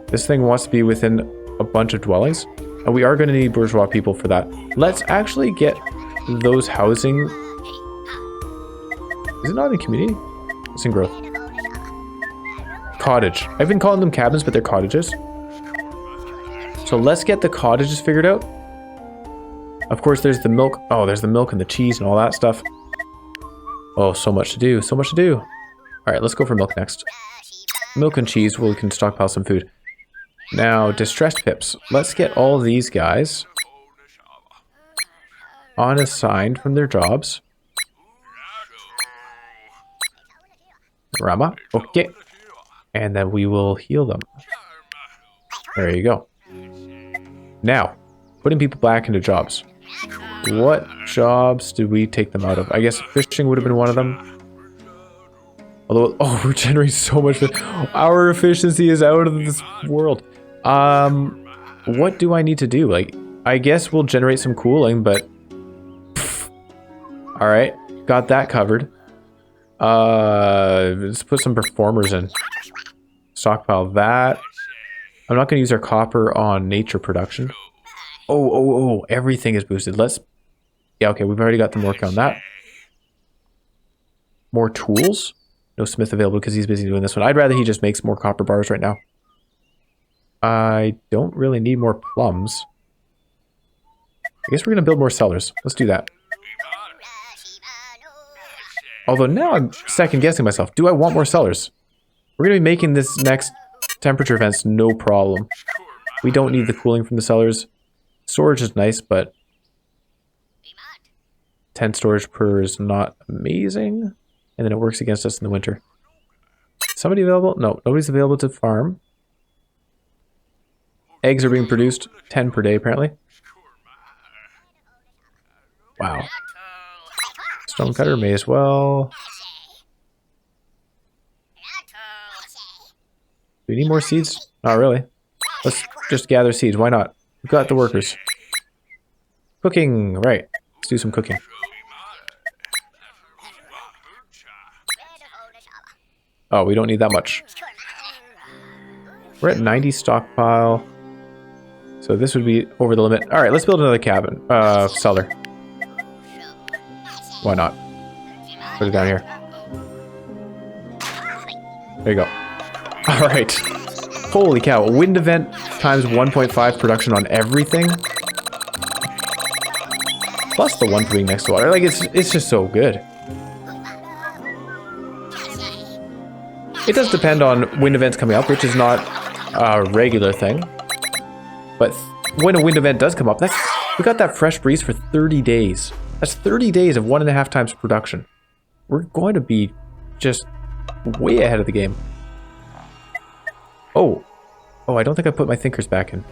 This thing wants to be within a bunch of dwellings, and we are going to need bourgeois people for that. Let's actually get those housing... Is it not in community? It's in growth. Cottage. I've been calling them cabins, but they're cottages. So let's get the cottages figured out. Of course, there's the milk. Oh, there's the milk and the cheese and all that stuff. Oh, so much to do. So much to do. All right, let's go for milk next. Milk and cheese, well, we can stockpile some food. Now, distressed pips. Let's get all these guys unassigned from their jobs. Rama. Okay. And then we will heal them. There you go. Now, putting people back into jobs. What jobs did we take them out of? I guess fishing would have been one of them. Although, oh, we're generating so much. Our efficiency is out of this world. What do I need to do? Like, I guess we'll generate some cooling, but... Alright, got that covered. Let's put some performers in. Stockpile that. I'm not going to use our copper on nature production. Oh, everything is boosted. Let's... Yeah, okay, we've already got them working on that. More tools. No smith available because he's busy doing this one. I'd rather he just makes more copper bars right now. I don't really need more plums. I guess we're going to build more cellars. Let's do that. Although now I'm second guessing myself. Do I want more cellars? We're going to be making this next temperature events no problem. We don't need the cooling from the cellars. Storage is nice, but 10 storage per is not amazing. And then it works against us in the winter. Somebody available? No, nobody's available to farm. Eggs are being produced 10 per day apparently. Wow. Stonecutter may as well. Do we need more seeds? Not really. Let's just gather seeds. Why not? We've got the workers. Cooking. Right. Let's do some cooking. Oh, we don't need that much. We're at 90 stockpile. So this would be over the limit. Alright, let's build another cabin. Cellar. Why not? Put it down here. There you go. Alright. Holy cow. Wind event times 1.5 production on everything. Plus the one for being next to water. Like, it's just so good. It does depend on wind events coming up, which is not a regular thing. But when a wind event does come up, we got that fresh breeze for 30 days. That's 30 days of 1.5 times production. We're going to be just way ahead of the game. Oh, I don't think I put my thinkers back in.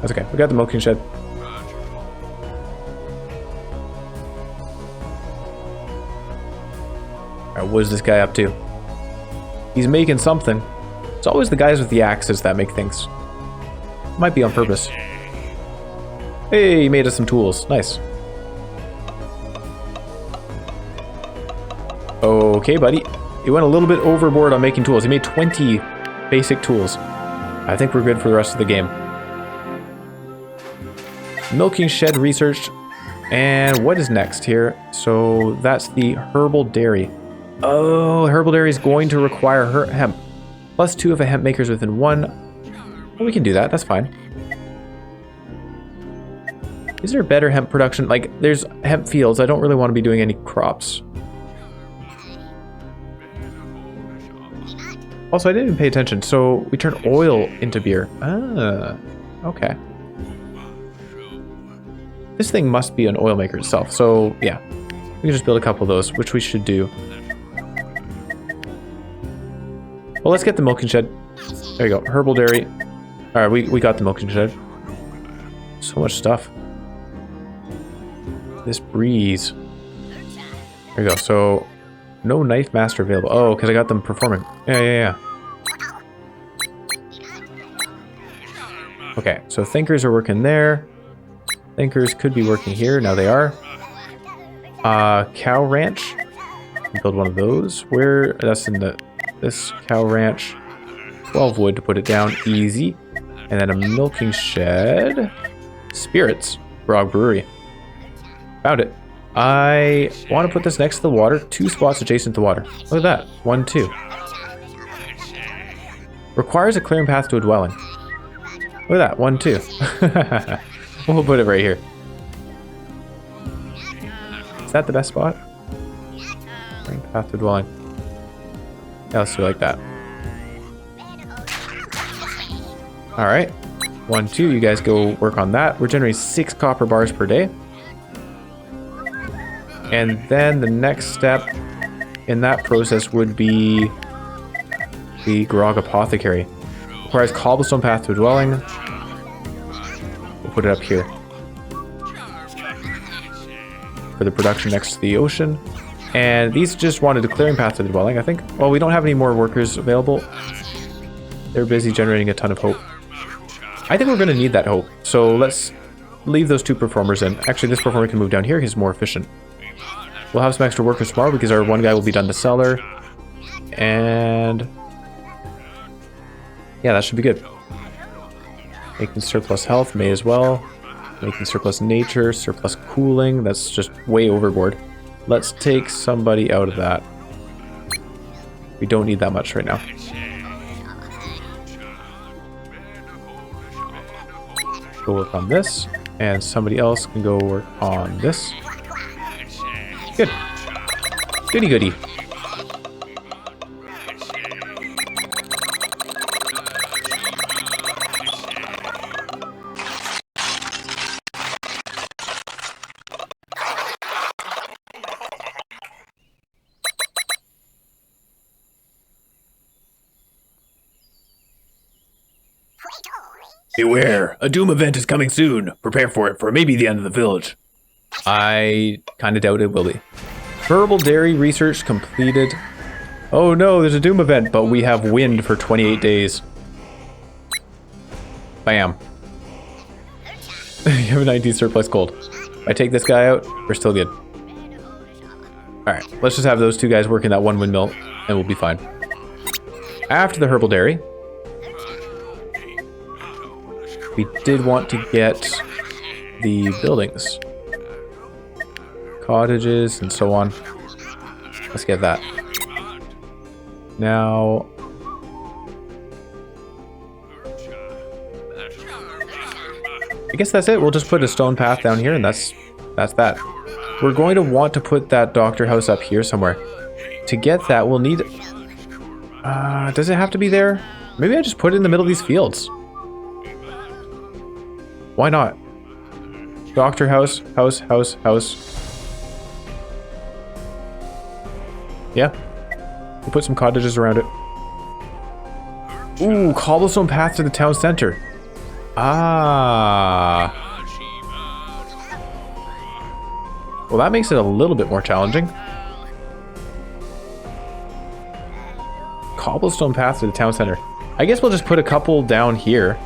That's okay. We got the milking shed. Alright, what is this guy up to? He's making something. It's always the guys with the axes that make things. Might be on purpose. Hey, he made us some tools. Nice. Okay, buddy. He went a little bit overboard on making tools. He made 20 basic tools. I think we're good for the rest of the game. Milking shed researched. And what is next here? So that's the herbal dairy. Oh, herbal dairy is going to require hemp. +2 if a hemp maker's within 1. Well, we can do that. That's fine. Is there better hemp production? Like, there's hemp fields. I don't really want to be doing any crops. Also, I didn't even pay attention. So, we turn oil into beer. Ah, okay. This thing must be an oil maker itself. So, yeah. We can just build a couple of those, which we should do. Well, let's get the milking shed. There you go. Herbal dairy. Alright, we got the milking shed. So much stuff. This breeze. There you go. So, no knife master available. Oh, because I got them performing. Yeah. Okay, so thinkers are working there. Thinkers could be working here. Now they are. Cow ranch. Build one of those. Where? That's in this cow ranch. 12 wood to put it down. Easy. And then a milking shed. Spirits. Grog Brewery. Found it. I want to put this next to the water. 2 spots adjacent to water. Look at that. 1, 2. Requires a clearing path to a dwelling. Look at that. 1, 2. We'll put it right here. Is that the best spot? Clearing path to a dwelling. Yeah, let's do it like that. Alright. 1, 2. You guys go work on that. We're generating 6 copper bars per day. And then the next step in that process would be the Grog Apothecary. Requires cobblestone path to a dwelling. We'll put it up here. For the production next to the ocean. And these just wanted a clearing path to the dwelling, I think. Well, we don't have any more workers available. They're busy generating a ton of hope. I think we're going to need that hope. So let's leave those 2 performers in. Actually, this performer can move down here. He's more efficient. We'll have some extra workers tomorrow because our one guy will be done to cellar. And yeah, that should be good. Making surplus health, may as well. Making surplus nature, surplus cooling. That's just way overboard. Let's take somebody out of that. We don't need that much right now. Go work on this, and somebody else can go work on this. Good. Goody goody. Beware, a doom event is coming soon. Prepare for it, for it may be the end of the village. I kind of doubt it will be. Verbal dairy research completed. Oh no, there's a doom event, but we have wind for 28 days. Bam. You have a 19 surplus gold. I take this guy out, we're still good. Alright, let's just have those two guys working that one windmill, and we'll be fine. After the herbal dairy, we did want to get the buildings. Cottages and so on. Let's get that. Now... I guess that's it. We'll just put a stone path down here and that's that. We're going to want to put that doctor house up here somewhere. To get that, we'll need... does it have to be there? Maybe I just put it in the middle of these fields. Why not? Doctor house, house. Yeah. We'll put some cottages around it. Ooh, cobblestone path to the town center. Ah. Well, that makes it a little bit more challenging. Cobblestone path to the town center. I guess we'll just put a couple down here.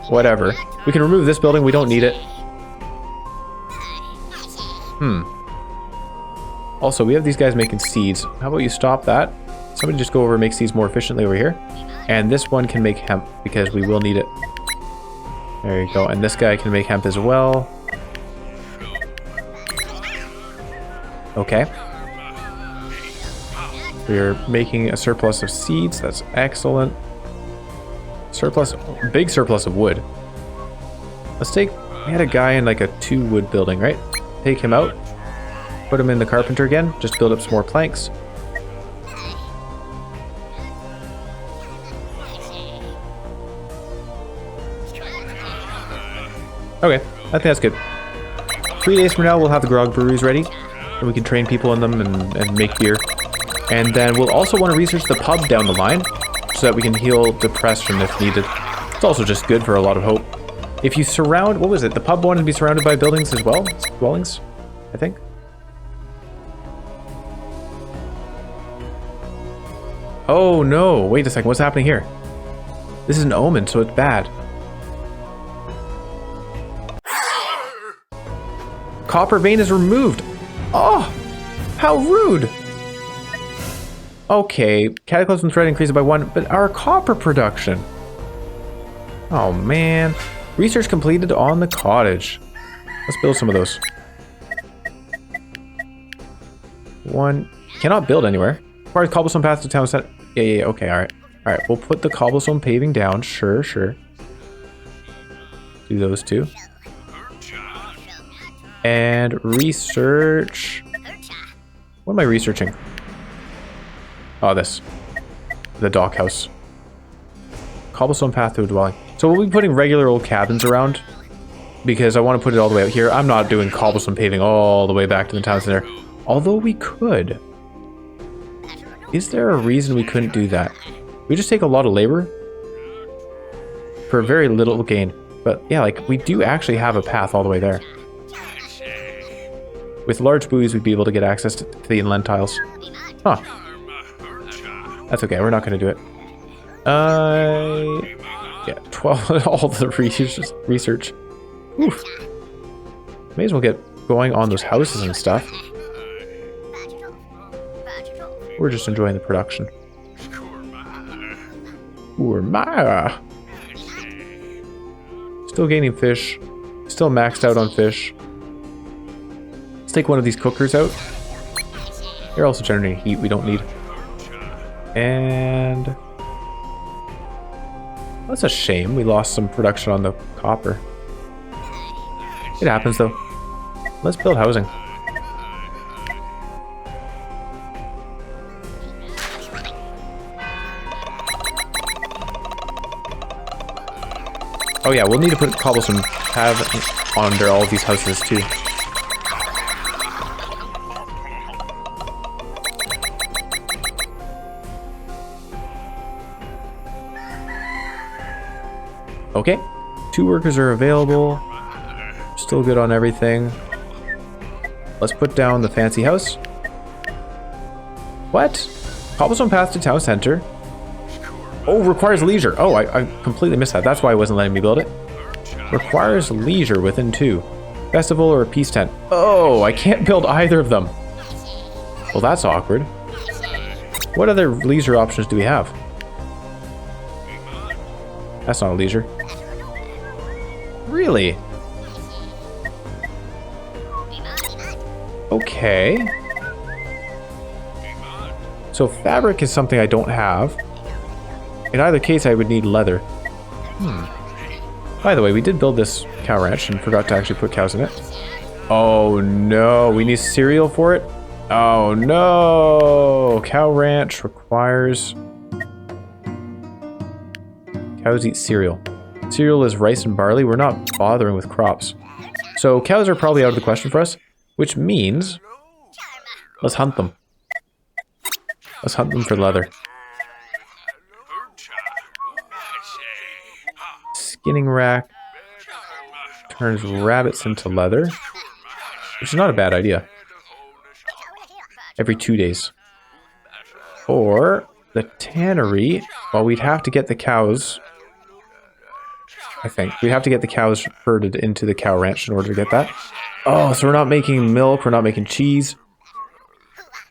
Whatever. We can remove this building. We don't need it. Also, we have these guys making seeds. How about you stop that? Somebody just go over and make seeds more efficiently over here. And this one can make hemp because we will need it. There you go. And this guy can make hemp as well. Okay. We're making a surplus of seeds. That's excellent. Surplus, big surplus of wood. Let's take, we had a guy in like a 2 wood building, right? Take him out. Put him in the carpenter again. Just build up some more planks. Okay, I think that's good. 3 days from now, we'll have the grog breweries ready. And we can train people in them and make beer. And then we'll also want to research the pub down the line so that we can heal depression if needed. It's also just good for a lot of hope. If you surround, what was it? The pub wanted to be surrounded by buildings as well? Dwellings, I think. Oh no, wait a second, what's happening here? This is an omen, so it's bad. Copper vein is removed. Oh, how rude. Okay, cataclysm threat increased by 1, but our copper production. Oh man. Research completed on the cottage. Let's build some of those. 1, cannot build anywhere. Requires cobblestone path to town center. Yeah, okay, alright. Alright, we'll put the cobblestone paving down. Sure. Do those two. And research. What am I researching? Oh, this. The dock house. Cobblestone path to a dwelling. So we'll be putting regular old cabins around. Because I want to put it all the way out here. I'm not doing cobblestone paving all the way back to the town center. Although we could. Is there a reason we couldn't do that? We just take a lot of labor for very little gain. But yeah, like we do actually have a path all the way there. With large buoys, we'd be able to get access to the inland tiles. Huh. That's okay, we're not going to do it. Yeah, 12, all the research. Oof. May as well get going on those houses and stuff. We're just enjoying the production. Urmara. Still gaining fish. Still maxed out on fish. Let's take one of these cookers out. They're also generating heat we don't need. And that's a shame. We lost some production on the copper. It happens though. Let's build housing. Oh yeah, we'll need to put cobblestone path under all of these houses too. Okay, 2 workers are available. Still good on everything. Let's put down the fancy house. What? Cobblestone path to town center. Oh, requires leisure. Oh, I completely missed that. That's why it wasn't letting me build it. Requires leisure within 2. Festival or a peace tent. Oh, I can't build either of them. Well, that's awkward. What other leisure options do we have? That's not a leisure. Really? Okay. So fabric is something I don't have. In either case, I would need leather. By the way, we did build this cow ranch and forgot to actually put cows in it. Oh no, we need cereal for it? Oh no! Cow ranch requires... Cows eat cereal. Cereal is rice and barley. We're not bothering with crops. So cows are probably out of the question for us, which means... Let's hunt them. Let's hunt them for leather. Skinning rack turns rabbits into leather, which is not a bad idea. Every 2 days. Or the tannery, well, we'd have to get the cows. I think we'd have to get the cows herded into the cow ranch in order to get that. Oh, so we're not making milk, we're not making cheese.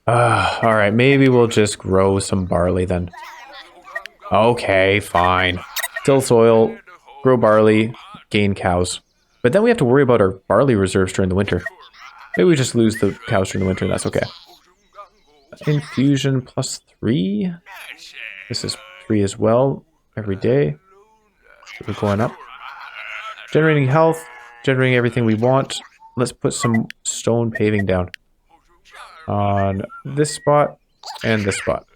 All right, maybe we'll just grow some barley then. Okay, fine. Till soil, grow barley, gain cows. But then we have to worry about our barley reserves during the winter. Maybe we just lose the cows during the winter and that's okay. Infusion +3. This is 3 as well, every day. We're going up. Generating health, generating everything we want. Let's put some stone paving down. On this spot and this spot.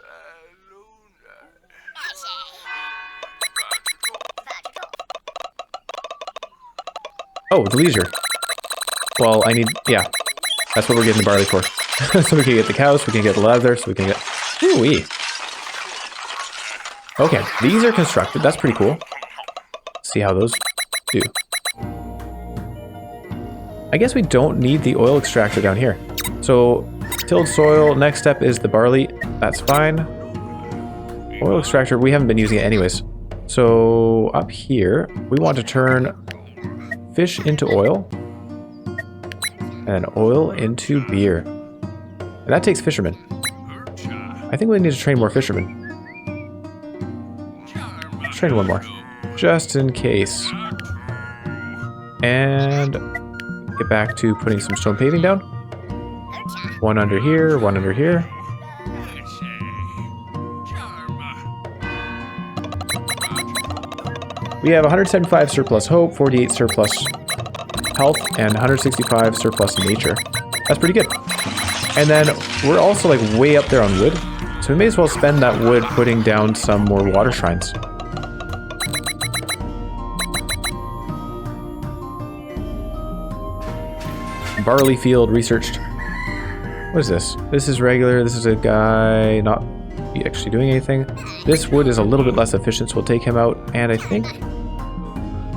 Oh, the leisure. Well, I need, yeah. That's what we're getting the barley for. So we can get the cows, we can get the leather, so we can get... Ooh-wee. Okay, these are constructed. That's pretty cool. See how those do. I guess we don't need the oil extractor down here. So, tilled soil, next step is the barley. That's fine. Oil extractor, we haven't been using it anyways. So, up here, we want to turn fish into oil. And oil into beer. And that takes fishermen. I think we need to train more fishermen. Let's train one more. Just in case. And get back to putting some stone paving down. One under here, one under here. We have 175 surplus hope, 48 surplus health, and 165 surplus nature. That's pretty good. And then we're also like way up there on wood. So we may as well spend that wood putting down some more water shrines. Barley field researched. What is this? This is regular. This is a guy not actually doing anything. This wood is a little bit less efficient, so we'll take him out. And I think...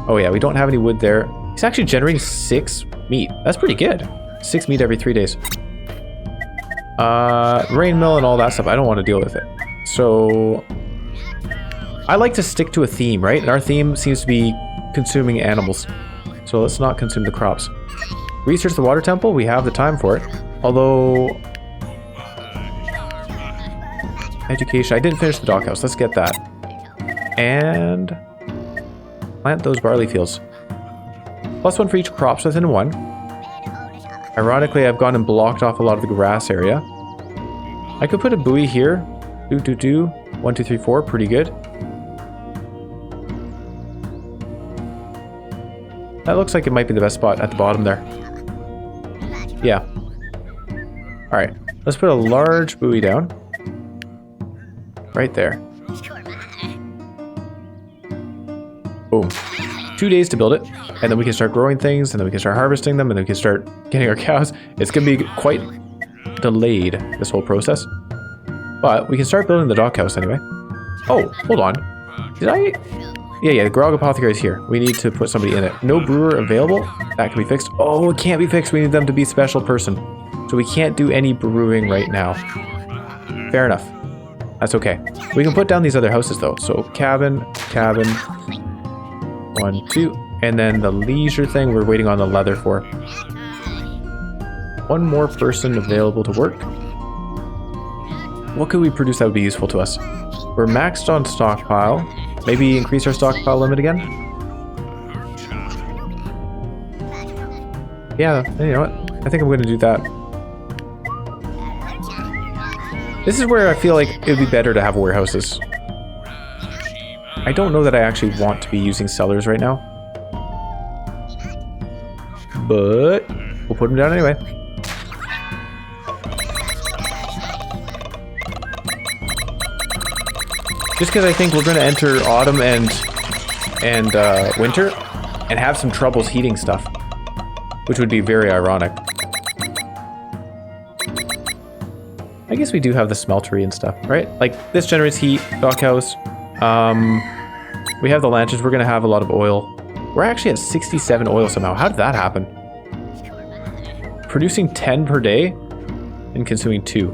Oh yeah, we don't have any wood there. He's actually generating 6 meat. That's pretty good. 6 meat every 3 days. Rain mill and all that stuff, I don't want to deal with it. So... I like to stick to a theme, right? And our theme seems to be consuming animals. So let's not consume the crops. Research the water temple, we have the time for it. Although... Education, I didn't finish the dock house, let's get that. And... plant those barley fields. +1 for each crops within 1. Ironically, I've gone and blocked off a lot of the grass area. I could put a buoy here. 1, 2, 3, 4. Pretty good. That looks like it might be the best spot at the bottom there. Yeah. Alright. Let's put a large buoy down. Right there. Boom. 2 days to build it. And then we can start growing things. And then we can start harvesting them. And then we can start getting our cows. It's going to be quite delayed, this whole process. But we can start building the dock house anyway. Oh, hold on. Did I... Yeah, the Grog Apothecary is here. We need to put somebody in it. No brewer available. That can be fixed. Oh, it can't be fixed. We need them to be special person. So we can't do any brewing right now. Fair enough. That's okay. We can put down these other houses though. So cabin, 1, 2. And then the leisure thing we're waiting on the leather for. 1 more person available to work. What could we produce that would be useful to us? We're maxed on stockpile. Maybe increase our stockpile limit again? Yeah, you know what? I think I'm going to do that. This is where I feel like it would be better to have warehouses. I don't know that I actually want to be using cellars right now. But we'll put them down anyway. Just because I think we're going to enter autumn and winter and have some troubles heating stuff, which would be very ironic. I guess we do have the smeltery and stuff, right? Like this generates heat, dockhouse. We have the lanterns. We're going to have a lot of oil. We're actually at 67 oil somehow. How did that happen? Producing 10 per day and consuming 2.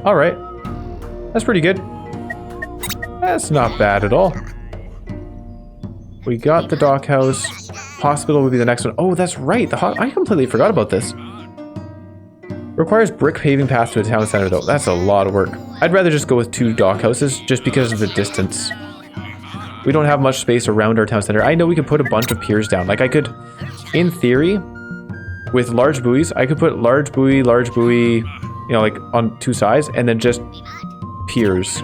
All right, that's pretty good. That's not bad at all. We got the dockhouse. Hospital would be the next one. Oh, that's right. I completely forgot about this. Requires brick paving path to a town center, though. That's a lot of work. I'd rather just go with 2 dockhouses just because of the distance. We don't have much space around our town center. I know we could put a bunch of piers down. Like I could, in theory, with large buoys, I could put large buoy, you know, like on 2 sides, and then just piers.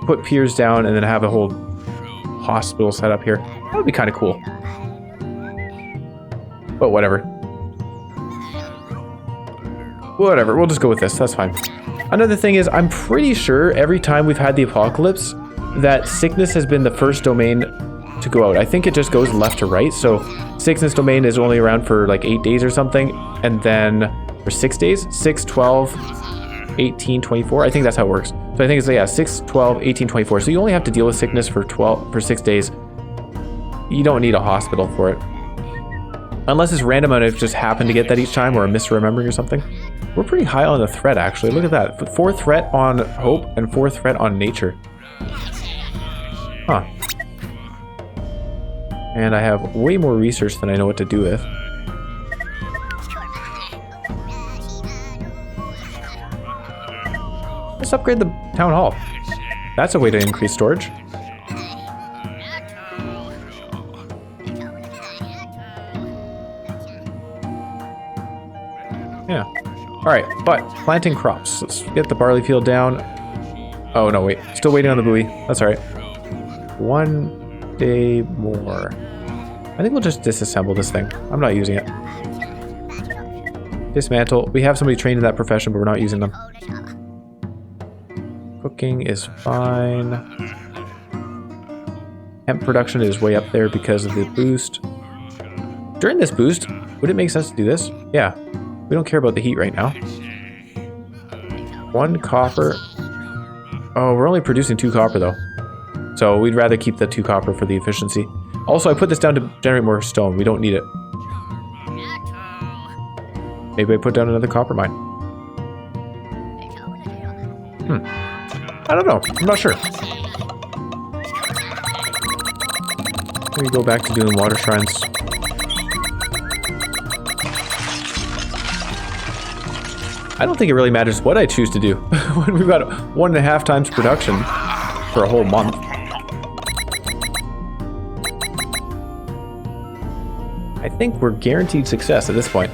Put piers down and then have a whole hospital set up here. That would be kind of cool. But whatever. Whatever, we'll just go with this. That's fine. Another thing is, I'm pretty sure every time we've had the apocalypse, that sickness has been the first domain to go out. I think it just goes left to right. So sickness domain is only around for like 8 days or something. And then for 6 days, 6, 12, 18, 24. I think that's how it works. So I think it's, yeah, 6, 12, 18, 24. So you only have to deal with sickness for 6 days. You don't need a hospital for it. Unless it's random and I've just happened to get that each time or I'm misremembering or something. We're pretty high on the threat, actually. Look at that. 4th threat on hope and 4th threat on nature. Huh. And I have way more research than I know what to do with. Let's upgrade the town hall. That's a way to increase storage. Yeah. Alright, but planting crops. Let's get the barley field down. Oh, no, wait. Still waiting on the buoy. That's alright. 1 day more. I think we'll just disassemble this thing. I'm not using it. Dismantle. We have somebody trained in that profession, but we're not using them. Cooking is fine. Hemp production is way up there because of the boost. During this boost, would it make sense to do this? Yeah. We don't care about the heat right now. 1 copper. Oh, we're only producing 2 copper though. So we'd rather keep the 2 copper for the efficiency. Also, I put this down to generate more stone. We don't need it. Maybe I put down another copper mine. I don't know. I'm not sure. Let me go back to doing water shrines. I don't think it really matters what I choose to do when we've got 1.5 times production for a whole month. I think we're guaranteed success at this point.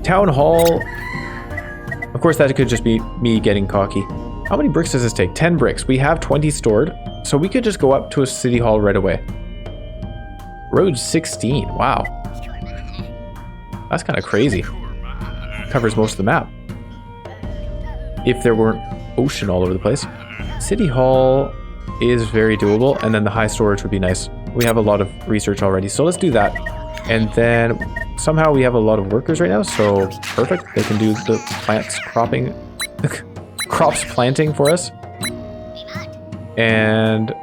Town hall. Of course, that could just be me getting cocky. How many bricks does this take? 10 bricks. We have 20 stored, so we could just go up to a city hall right away. Road 16. Wow. That's kind of crazy. Covers most of the map. If there weren't ocean all over the place. City hall is very doable, and then the high storage would be nice. We have a lot of research already, so let's do that. And then somehow we have a lot of workers right now, so perfect. They can do the plants cropping, crops planting for us. And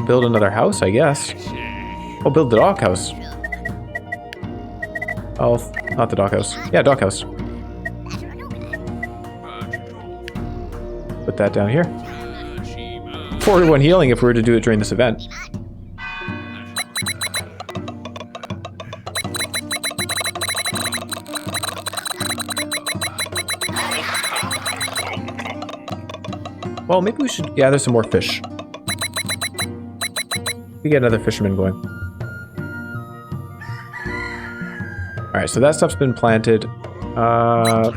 build another house, I guess. Oh, build the dock house. Oh, not the dock house. Yeah, dock house. Put that down here. 41 healing if we were to do it during this event. Well, maybe we should gather some more fish. We get another fisherman going. Alright, so that stuff's been planted. There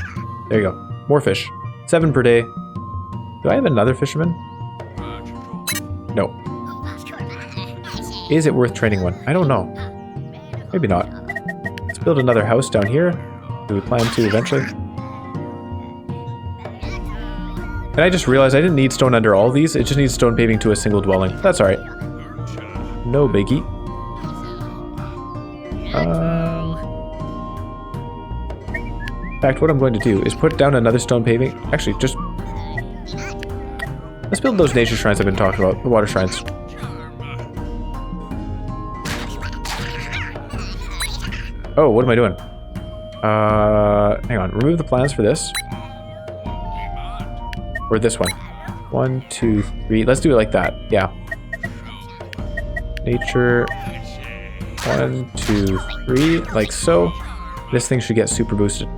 you go. More fish. 7 per day. Do I have another fisherman? No. Is it worth training one? I don't know. Maybe not. Let's build another house down here. Do we plan to eventually? And I just realized I didn't need stone under all these. It just needs stone paving to a single dwelling. That's alright. No biggie. In fact, what I'm going to do is put down another stone paving. Actually, just... let's build those nature shrines I've been talking about. The water shrines. Oh, what am I doing? Hang on. Remove the plans for this. Or this one. 1, 2, 3. Let's do it like that. Yeah. Nature. 1, 2, 3. Like so. This thing should get super boosted.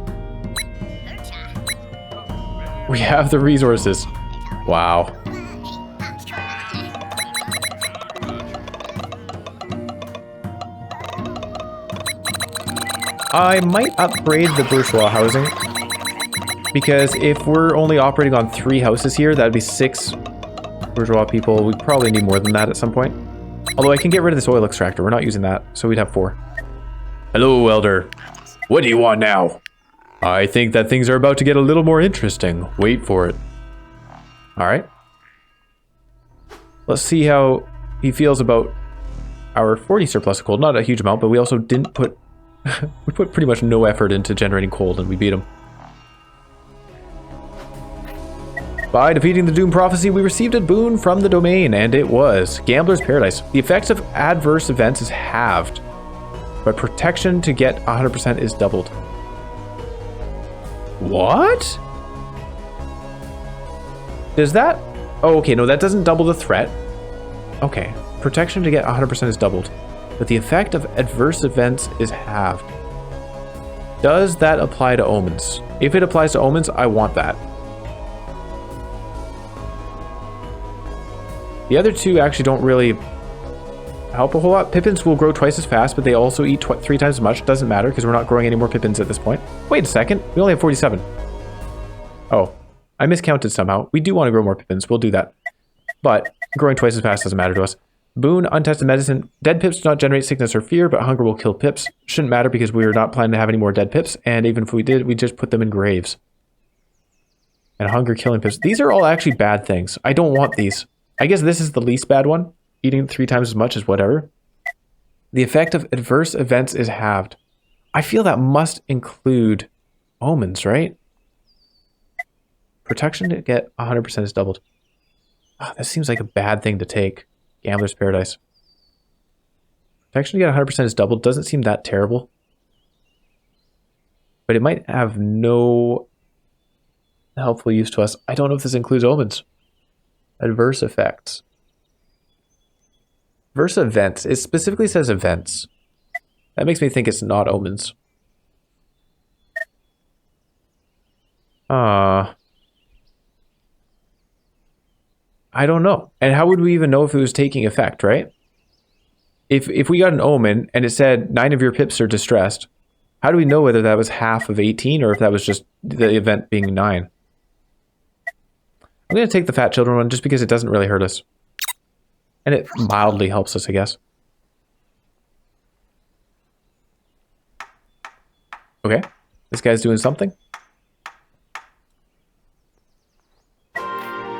We have the resources. Wow. I might upgrade the bourgeois housing. Because if we're only operating on 3 houses here, that'd be 6 bourgeois people. We probably need more than that at some point. Although I can get rid of this oil extractor. We're not using that, so we'd have 4. Hello, Elder. What do you want now? I think that things are about to get a little more interesting. Wait for it. Alright. Let's see how he feels about our 40 surplus of coal. Not a huge amount, but we also didn't put... we put pretty much no effort into generating coal, and we beat him. By defeating the Doom Prophecy, we received a boon from the domain, and it was Gambler's Paradise. The effects of adverse events is halved, but protection to get 100% is doubled. What? Does that... oh, okay, no, that doesn't double the threat. Okay, protection to get 100% is doubled, but the effect of adverse events is halved. Does that apply to omens? If it applies to omens, I want that. The other two actually don't really help a whole lot. Pippins will grow twice as fast, but they also eat 3 times as much. Doesn't matter because we're not growing any more pippins at this point. Wait a second. We only have 47. Oh, I miscounted somehow. We do want to grow more pippins. We'll do that. But growing twice as fast doesn't matter to us. Boon, untested medicine. Dead pips do not generate sickness or fear, but hunger will kill pips. Shouldn't matter because we are not planning to have any more dead pips. And even if we did, we just put them in graves. And hunger killing pips. These are all actually bad things. I don't want these. I guess this is the least bad one. Eating 3 times as much is whatever. The effect of adverse events is halved. I feel that must include omens, right? Protection to get 100% is doubled. Oh, that seems like a bad thing to take. Gambler's Paradise. Protection to get 100% is doubled. Doesn't seem that terrible. But it might have no helpful use to us. I don't know if this includes omens. Adverse effects. Adverse events. It specifically says events. That makes me think it's not omens. I don't know. And how would we even know if it was taking effect, right? If we got an omen and it said 9 of your pips are distressed, how do we know whether that was half of 18 or if that was just the event being 9? I'm going to take the fat children one just because it doesn't really hurt us. And it mildly helps us, I guess. Okay. This guy's doing something.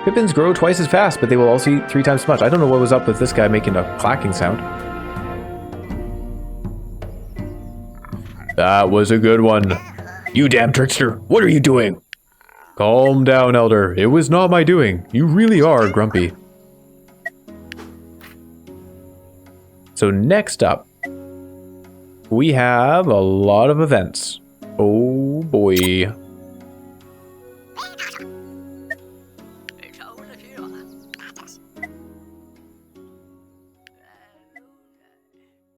Pippins grow twice as fast, but they will also eat 3 times as much. I don't know what was up with this guy making a clacking sound. That was a good one. You damn trickster, what are you doing? Calm down, Elder. It was not my doing. You really are grumpy. So next up, we have a lot of events. Oh boy.